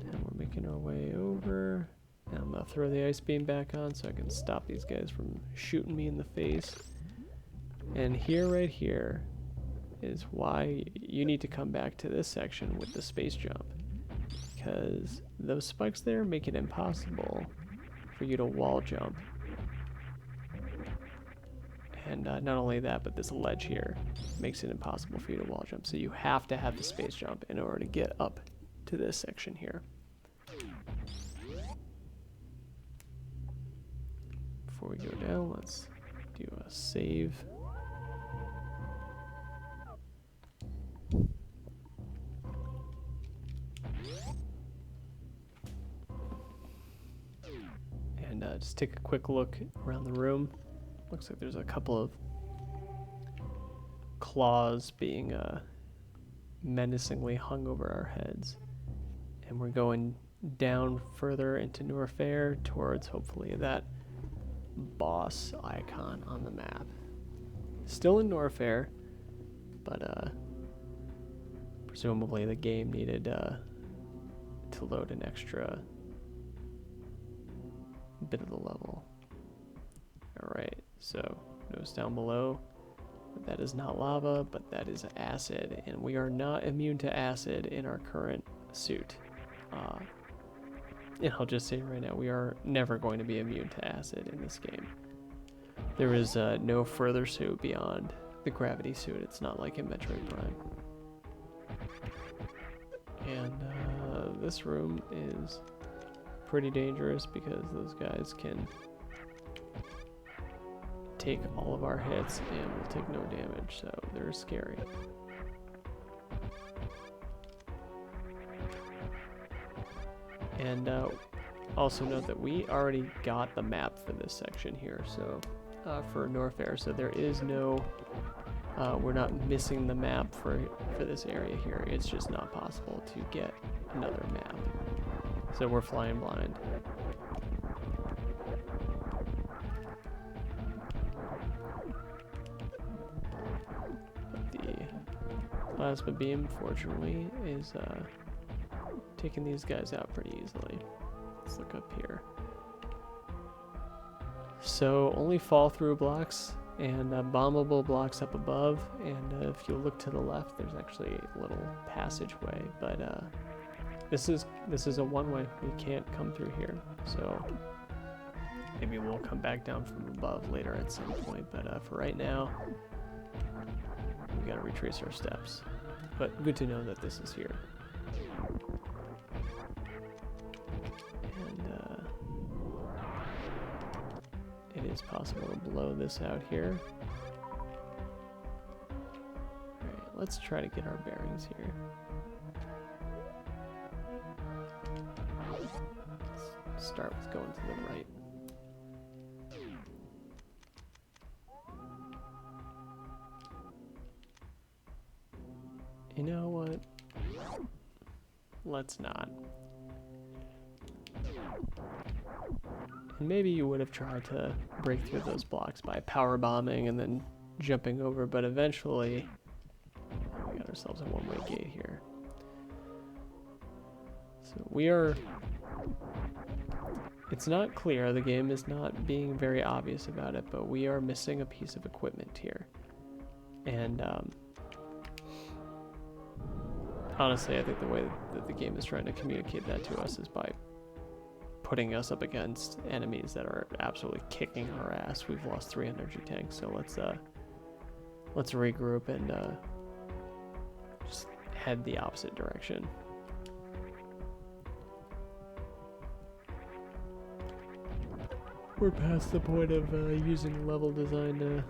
And we're making our way over. And I'm going to throw the ice beam back on so I can stop these guys from shooting me in the face. And here, right here, is why you need to come back to this section with the space jump. Because those spikes there make it impossible for you to wall jump. And not only that, but this ledge here makes it impossible for you to wall jump. So you have to have the space jump in order to get up to this section here. Before we go down, let's do a save. And just take a quick look around the room. Looks like there's a couple of claws being menacingly hung over our heads. And we're going down further into Norfair towards hopefully that boss icon on the map. Still in Norfair, but presumably the game needed to load an extra bit of the level. Alright, so notice down below, that is not lava, but that is acid, and we are not immune to acid in our current suit. And I'll just say right now, we are never going to be immune to acid in this game. There is no further suit beyond the gravity suit. It's not like in Metroid Prime. And this room is pretty dangerous because those guys can take all of our hits and will take no damage, so they're scary. And also note that we already got the map for this section here, so for Norfair, so there is no, we're not missing the map for this area here. It's just not possible to get another map. So we're flying blind. But the plasma beam, fortunately, is taking these guys out pretty easily. Let's look up here. So only fall through blocks and bombable blocks up above, and if you look to the left, there's actually a little passageway, but this is a one-way. We can't come through here, so maybe we'll come back down from above later at some point, but for right now, we gotta retrace our steps. But good to know that this is here. And it is possible to blow this out here. Alright, let's try to get our bearings here. Let's start with going to the right. You know what? Let's not. And maybe you would have tried to break through those blocks by power bombing and then jumping over, but eventually we got ourselves a one-way gate here. So we are... It's not clear, the game is not being very obvious about it, but we are missing a piece of equipment here. And honestly, I think the way that the game is trying to communicate that to us is by putting us up against enemies that are absolutely kicking our ass. We've lost 3 energy tanks, so let's regroup and just head the opposite direction. We're past the point of using level design to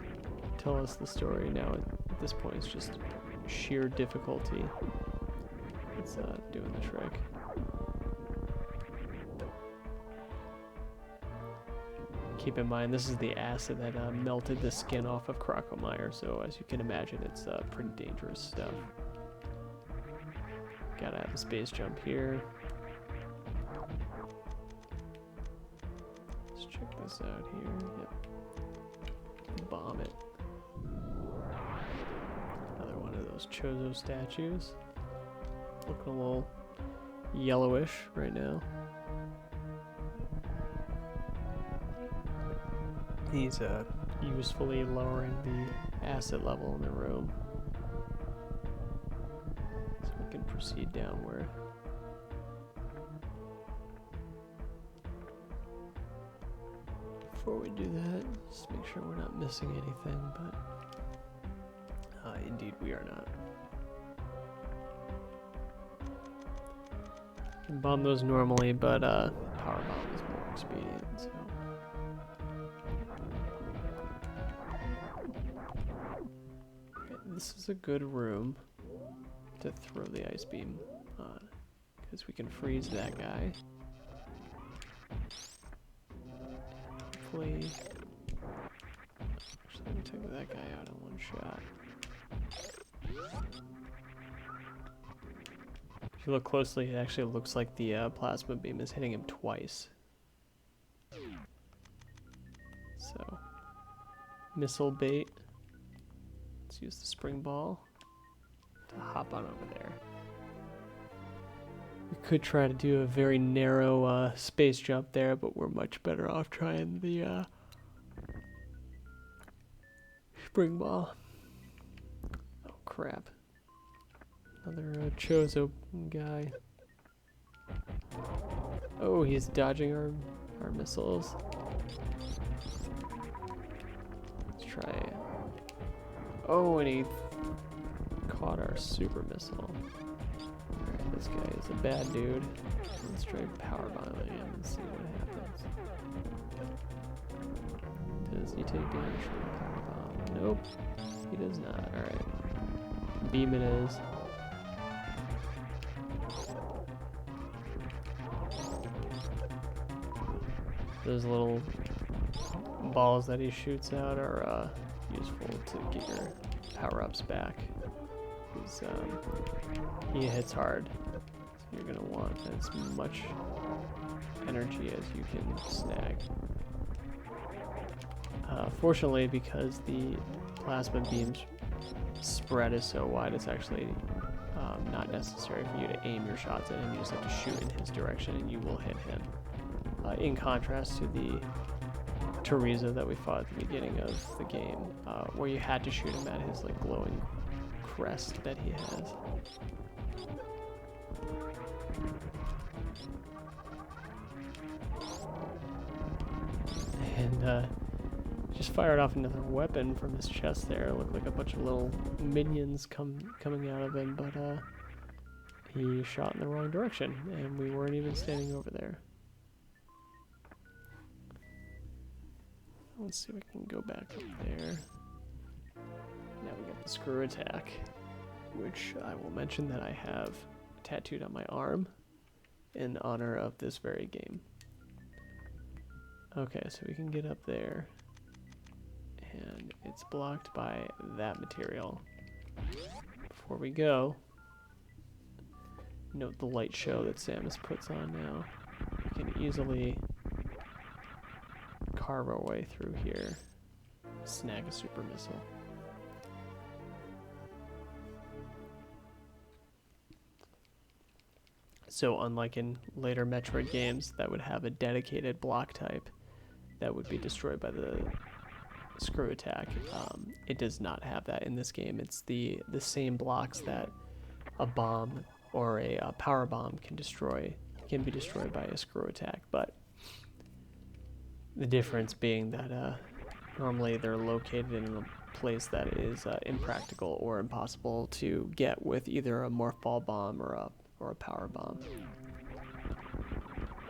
tell us the story. Now at this point it's just sheer difficulty. It's doing the trick. Keep in mind, this is the acid that melted the skin off of Crocomire, so as you can imagine, it's pretty dangerous stuff. Gotta have a space jump here. Let's check this out here. Yep. Bomb it. Another one of those Chozo statues. Looking a little yellowish right now. He's usefully lowering the acid level in the room. So we can proceed downward. Before we do that, just make sure we're not missing anything, but indeed we are not. Can bomb those normally, but power bomb is more expedient, so. This is a good room to throw the ice beam on, because we can freeze that guy. Hopefully, actually, I'm gonna take that guy out in one shot. If you look closely, it actually looks like the plasma beam is hitting him twice. So, missile bait. Let's use the spring ball to hop on over there. We could try to do a very narrow space jump there, but we're much better off trying the spring ball. Oh crap. Another Chozo guy. Oh, he's dodging our missiles. Let's try it. Oh, and he caught our super missile. Alright, this guy is a bad dude. Let's try power bombing him and see what happens. Does he take damage from the power bomb? Nope, he does not. Alright. Beam it is. Those little balls that he shoots out are useful to get your power-ups back. Because he hits hard. So you're going to want as much energy as you can snag. Fortunately, because the plasma beam's spread is so wide, it's actually not necessary for you to aim your shots at him. You just have to shoot in his direction and you will hit him. In contrast to the Teresa that we fought at the beginning of the game, where you had to shoot him at his like glowing crest that he has. And just fired off another weapon from his chest there. It looked like a bunch of little minions coming out of him, but he shot in the wrong direction, and we weren't even standing over there. Let's see if we can go back up there. Now we got the screw attack, which I will mention that I have tattooed on my arm in honor of this very game. Okay, so we can get up there, and it's blocked by that material. Before we go, note the light show that Samus puts on now. We can easily carve our way through here, snag a super missile. So unlike in later Metroid games that would have a dedicated block type that would be destroyed by the screw attack, it does not have that in this game. It's the same blocks that a bomb or a power bomb can be destroyed by a screw attack, but the difference being that normally they're located in a place that is impractical or impossible to get with either a morph ball bomb or a power bomb.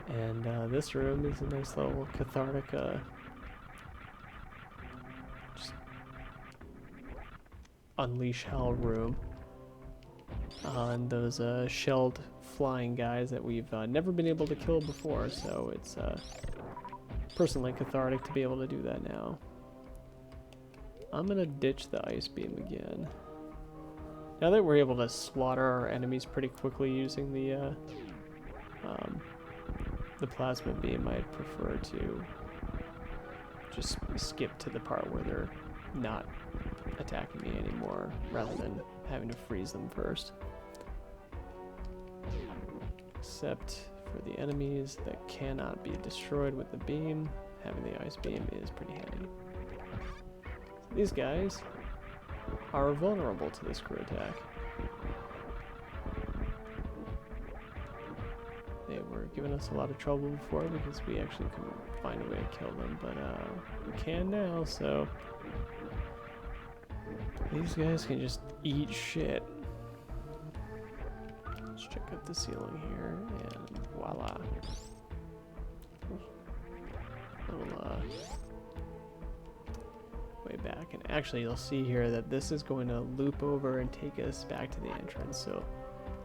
And this room is a nice little cathartic just unleash hell room. on those shelled flying guys that we've never been able to kill before, so it's personally cathartic to be able to do that now. I'm gonna ditch the ice beam again. Now that we're able to slaughter our enemies pretty quickly using the plasma beam, I'd prefer to just skip to the part where they're not attacking me anymore, rather than having to freeze them first. Except for the enemies that cannot be destroyed with the beam, having the ice beam is pretty handy. So these guys are vulnerable to this screw attack. They were giving us a lot of trouble before because we actually couldn't find a way to kill them, but we can now, so these guys can just eat shit. Let's check out the ceiling here, and voila. Little, way back, and actually you'll see here that this is going to loop over and take us back to the entrance, so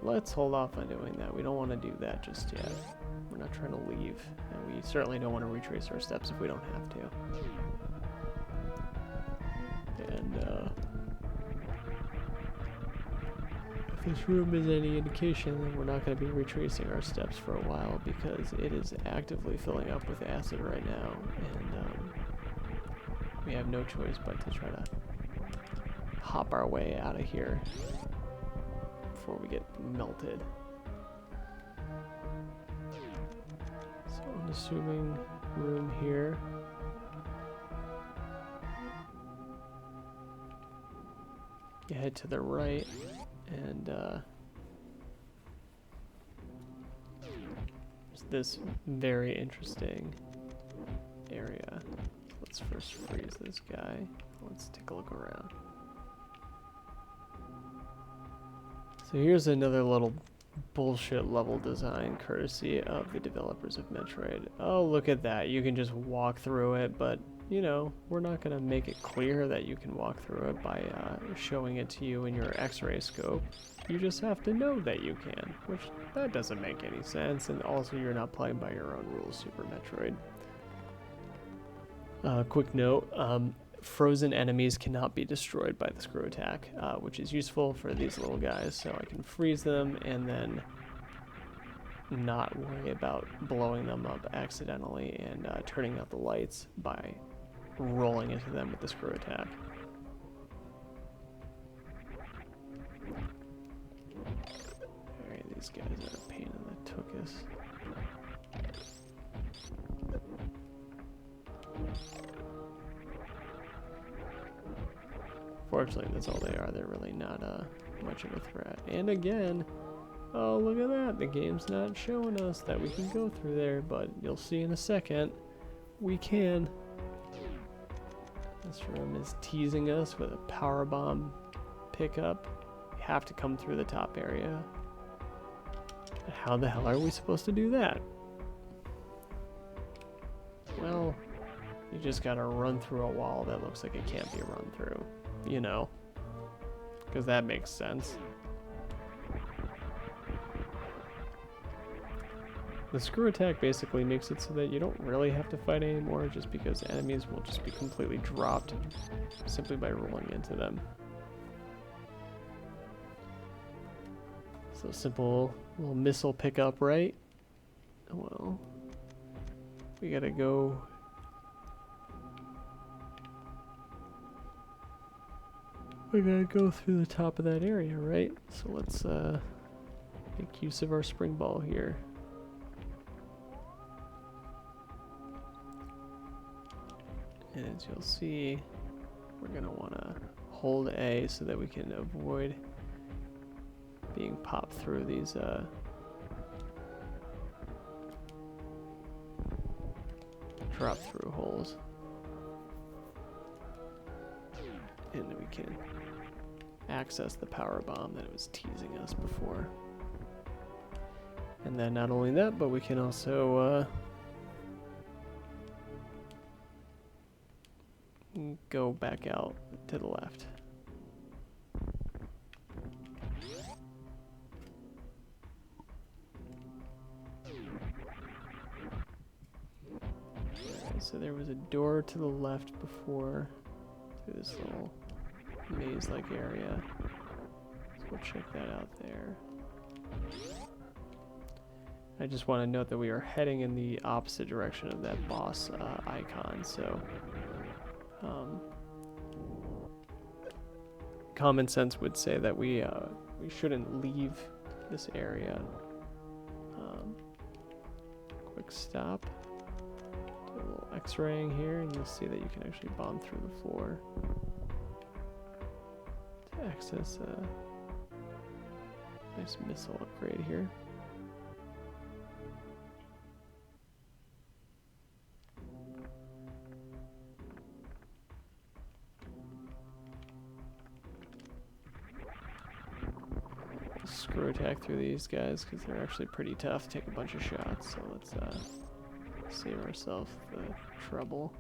let's hold off on doing that. We don't want to do that just yet. We're not trying to leave, and we certainly don't want to retrace our steps if we don't have to. And if this room is any indication, then we're not going to be retracing our steps for a while because it is actively filling up with acid right now, and we have no choice but to try to hop our way out of here before we get melted. So unassuming room here. You head to the right, and there's this very interesting area. Let's first freeze this guy. Let's take a look around. So here's another little bullshit level design courtesy of the developers of Metroid. Oh, look at that. You can just walk through it, but, you know, we're not going to make it clear that you can walk through it by showing it to you in your X-ray scope. You just have to know that you can, which that doesn't make any sense, and also you're not playing by your own rules, Super Metroid. Quick note, frozen enemies cannot be destroyed by the screw attack, which is useful for these little guys, so I can freeze them and then not worry about blowing them up accidentally and turning out the lights by rolling into them with the screw attack. Alright, these guys are a pain in the tuchus. Fortunately, that's all they are. They're really not much of a threat. And again, oh, look at that. The game's not showing us that we can go through there, but you'll see in a second, we can. This room is teasing us with a power bomb pickup. We have to come through the top area. How the hell are we supposed to do that? Well, you just gotta run through a wall that looks like it can't be run through. You know, because that makes sense. The screw attack basically makes it so that you don't really have to fight anymore, just because enemies will just be completely dropped simply by rolling into them. So simple little missile pickup, right? Well, we gotta go. We gotta go through the top of that area, right? So let's make use of our spring ball here. And as you'll see, we're gonna wanna hold A so that we can avoid being popped through these drop through holes. And we can access the power bomb that was teasing us before. And then not only that, but we can also go back out to the left. so there was a door to the left before, through this little maze-like area. So we'll check that out there. I just want to note that we are heading in the opposite direction of that boss icon, so common sense would say that we shouldn't leave this area. Quick stop. Do a little X-raying here, and you'll see that you can actually bomb through the floor to access a nice missile upgrade here. Screw attack through these guys because they're actually pretty tough. Take a bunch of shots, so let's save ourselves the trouble.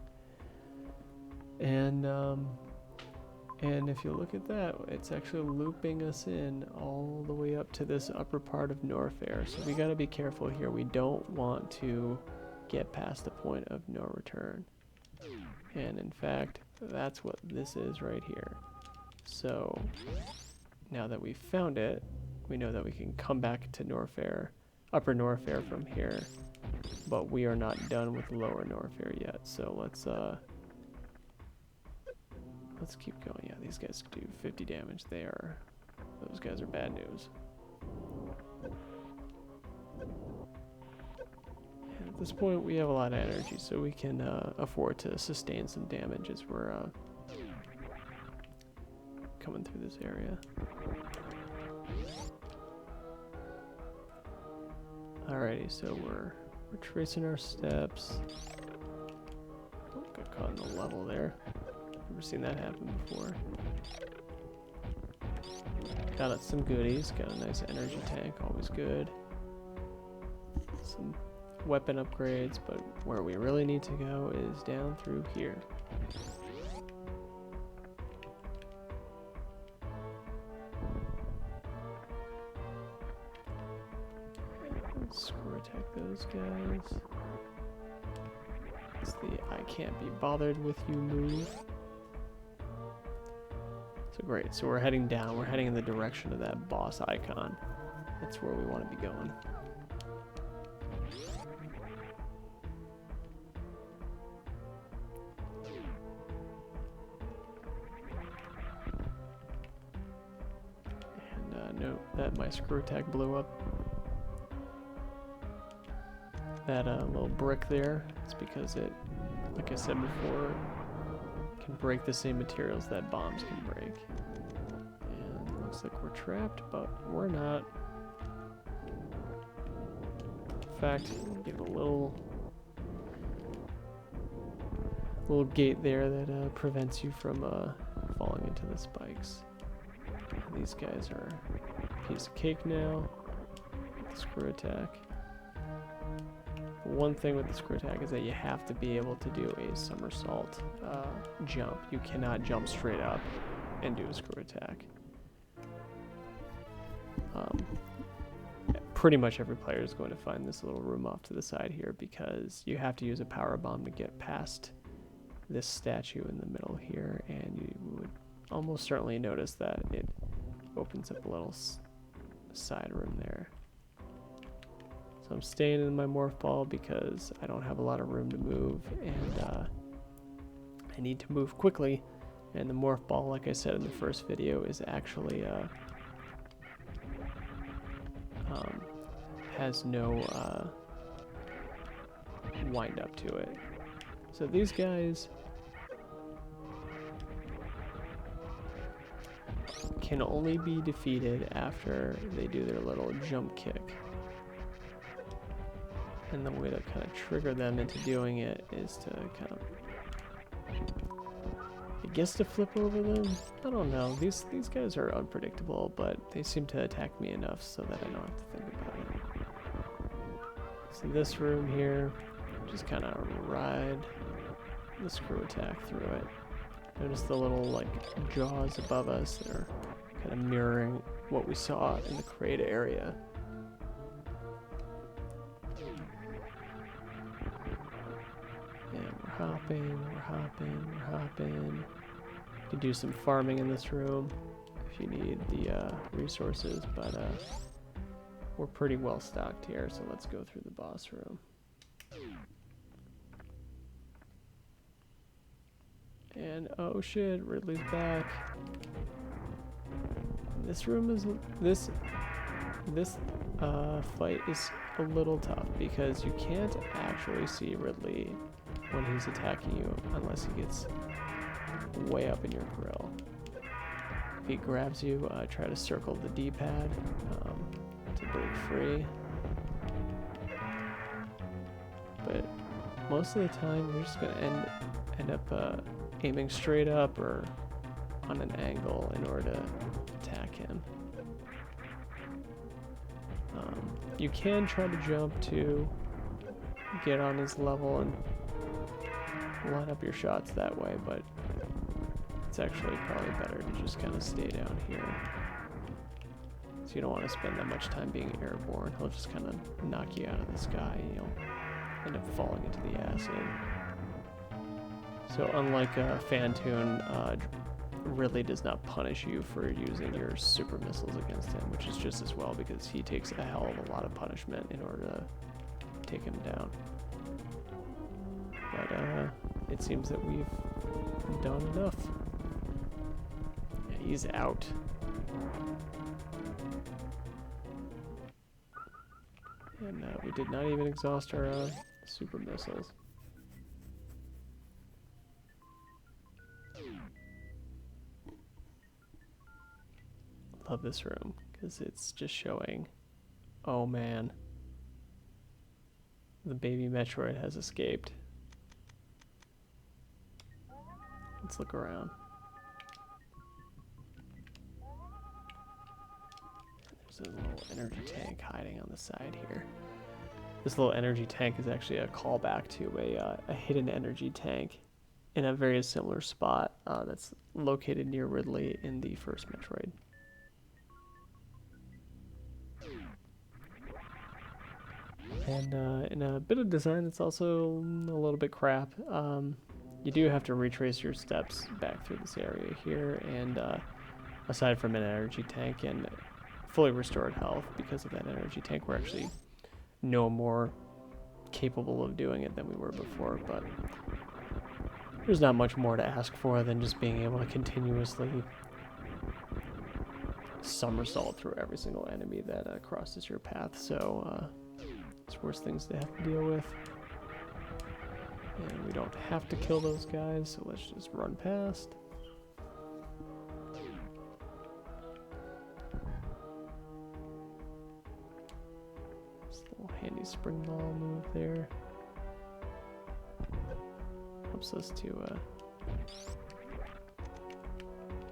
And if you look at that, it's actually looping us in all the way up to this upper part of Norfair. So we got to be careful here. We don't want to get past the point of no return. And in fact, that's what this is right here. So now that we've found it, we know that we can come back to Norfair, upper Norfair from here, but we are not done with lower Norfair yet. So let's keep going. Yeah, these guys do 50 damage. Those guys are bad news. And at this point, we have a lot of energy, so we can afford to sustain some damage as we're coming through this area. Alrighty, so we're tracing our steps. Oh, got caught in the level there. Never seen that happen before. Got us some goodies. Got a nice energy tank, always good. Some weapon upgrades, but where we really need to go is down through here. Screw attack those guys. It's the I can't be bothered with you move. So great, so we're heading down. We're heading in the direction of that boss icon. That's where we want to be going. And note that my screw attack blew up that little brick there. It's because it, like I said before, can break the same materials that bombs can break. And it looks like we're trapped, but we're not. In fact, give a little gate there that prevents you from falling into the spikes. These guys are a piece of cake now. The screw attack. One thing with the screw attack is that you have to be able to do a somersault jump. You cannot jump straight up and do a screw attack. Pretty much every player is going to find this little room off to the side here because you have to use a power bomb to get past this statue in the middle here, and you would almost certainly notice that it opens up a little side room there. So I'm staying in my morph ball because I don't have a lot of room to move, and I need to move quickly. And the morph ball, like I said in the first video, is actually has no wind up to it. So these guys can only be defeated after they do their little jump kick. And the way to kind of trigger them into doing it is to kind of, I guess, to flip over them. I don't know. These guys are unpredictable, but they seem to attack me enough so that I don't have to think about it. So this room here, just kind of ride the screw attack through it. Notice the little like jaws above us that are kind of mirroring what we saw in the crate area. And we're hopping, we're hopping, we're hopping. You can do some farming in this room if you need the resources, but we're pretty well stocked here, so let's go through the boss room. And oh shit, Ridley's back. This room is this fight is a little tough because you can't actually see Ridley when he's attacking you unless he gets way up in your grill. If he grabs you, try to circle the D-pad to break free. But most of the time, you're just gonna end up aiming straight up or on an angle in order to attack him. You can try to jump to get on his level and line up your shots that way, but it's actually probably better to just kind of stay down here. So you don't want to spend that much time being airborne. He'll just kind of knock you out of the sky and you'll end up falling into the acid. So unlike Phantoon, really does not punish you for using your super missiles against him, which is just as well because he takes a hell of a lot of punishment in order to take him down. But it seems that we've done enough. Yeah, he's out. And we did not even exhaust our super missiles. Love this room because it's just showing, oh man, the baby Metroid has escaped. Let's look around. There's a little energy tank hiding on the side here. This little energy tank is actually a callback to a hidden energy tank in a very similar spot that's located near Ridley in the first Metroid. And in a bit of design that's also a little bit crap. You do have to retrace your steps back through this area here, and aside from an energy tank and fully restored health because of that energy tank, we're actually no more capable of doing it than we were before, but there's not much more to ask for than just being able to continuously somersault through every single enemy that crosses your path, so it's worse things to have to deal with. And we don't have to kill those guys, so let's just run past. This little handy spring ball move there helps us to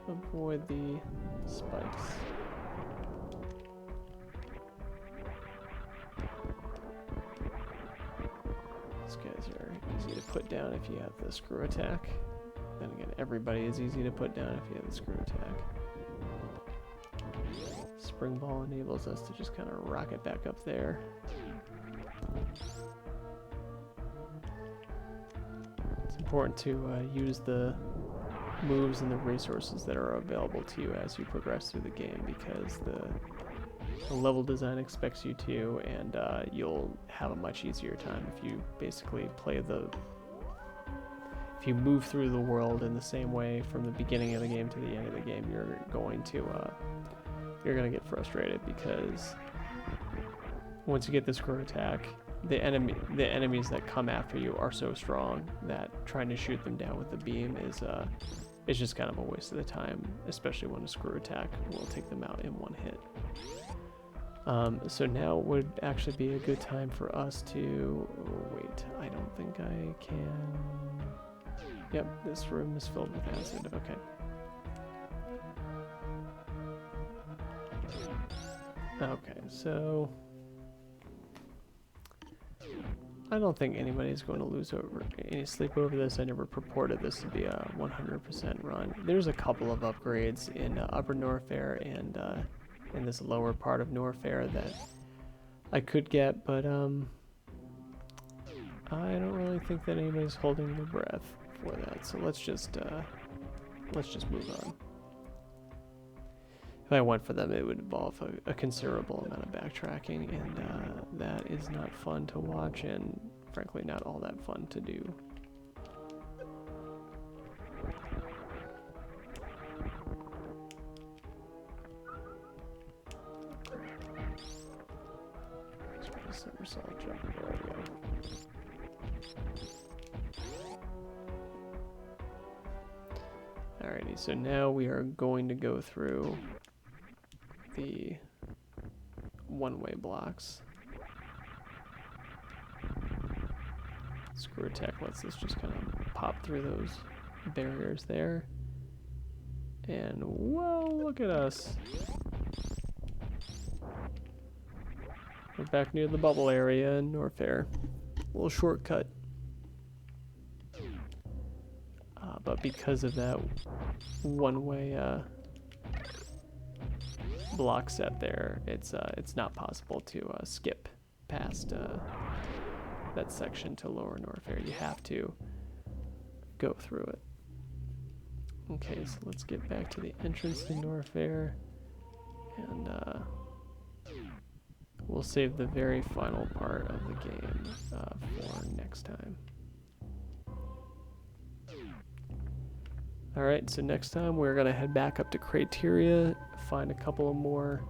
avoid the spikes. These guys are easy to put down if you have the screw attack. Then again, everybody is easy to put down if you have the screw attack. Spring ball enables us to just kind of rocket back up there. It's important to use the moves and the resources that are available to you as you progress through the game, because the level design expects you to, and you'll have a much easier time if you basically if you move through the world in the same way from the beginning of the game to the end of the game. You're going to get frustrated, because once you get the screw attack, the enemies that come after you are so strong that trying to shoot them down with the beam is it's just kind of a waste of the time, especially when a screw attack will take them out in one hit. So now would actually be a good time for us to... Oh, wait, I don't think I can... Yep, this room is filled with acid. Okay. Okay, so... I don't think anybody's going to lose any sleep over this. I never purported this to be a 100% run. There's a couple of upgrades in Upper Norfair and in this lower part of Norfair that I could get, but I don't really think that anybody's holding their breath for that, so let's just move on. If I went for them, it would involve a considerable amount of backtracking, and that is not fun to watch, and frankly, not all that fun to do. Somersault jump. There we go. Alrighty, so now we are going to go through the one-way blocks. Screw attack lets us just kind of pop through those barriers there. And whoa, look at us. We're back near the bubble area in Norfair. A little shortcut. But because of that one-way block set there, it's not possible to skip past that section to Lower Norfair. You have to go through it. Okay, so let's get back to the entrance to Norfair, and we'll save the very final part of the game for next time. Alright, so next time we're going to head back up to Crateria, find a couple of more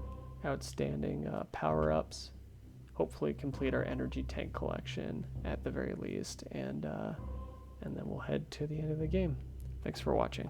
outstanding power-ups, hopefully complete our energy tank collection at the very least, and then we'll head to the end of the game. Thanks for watching.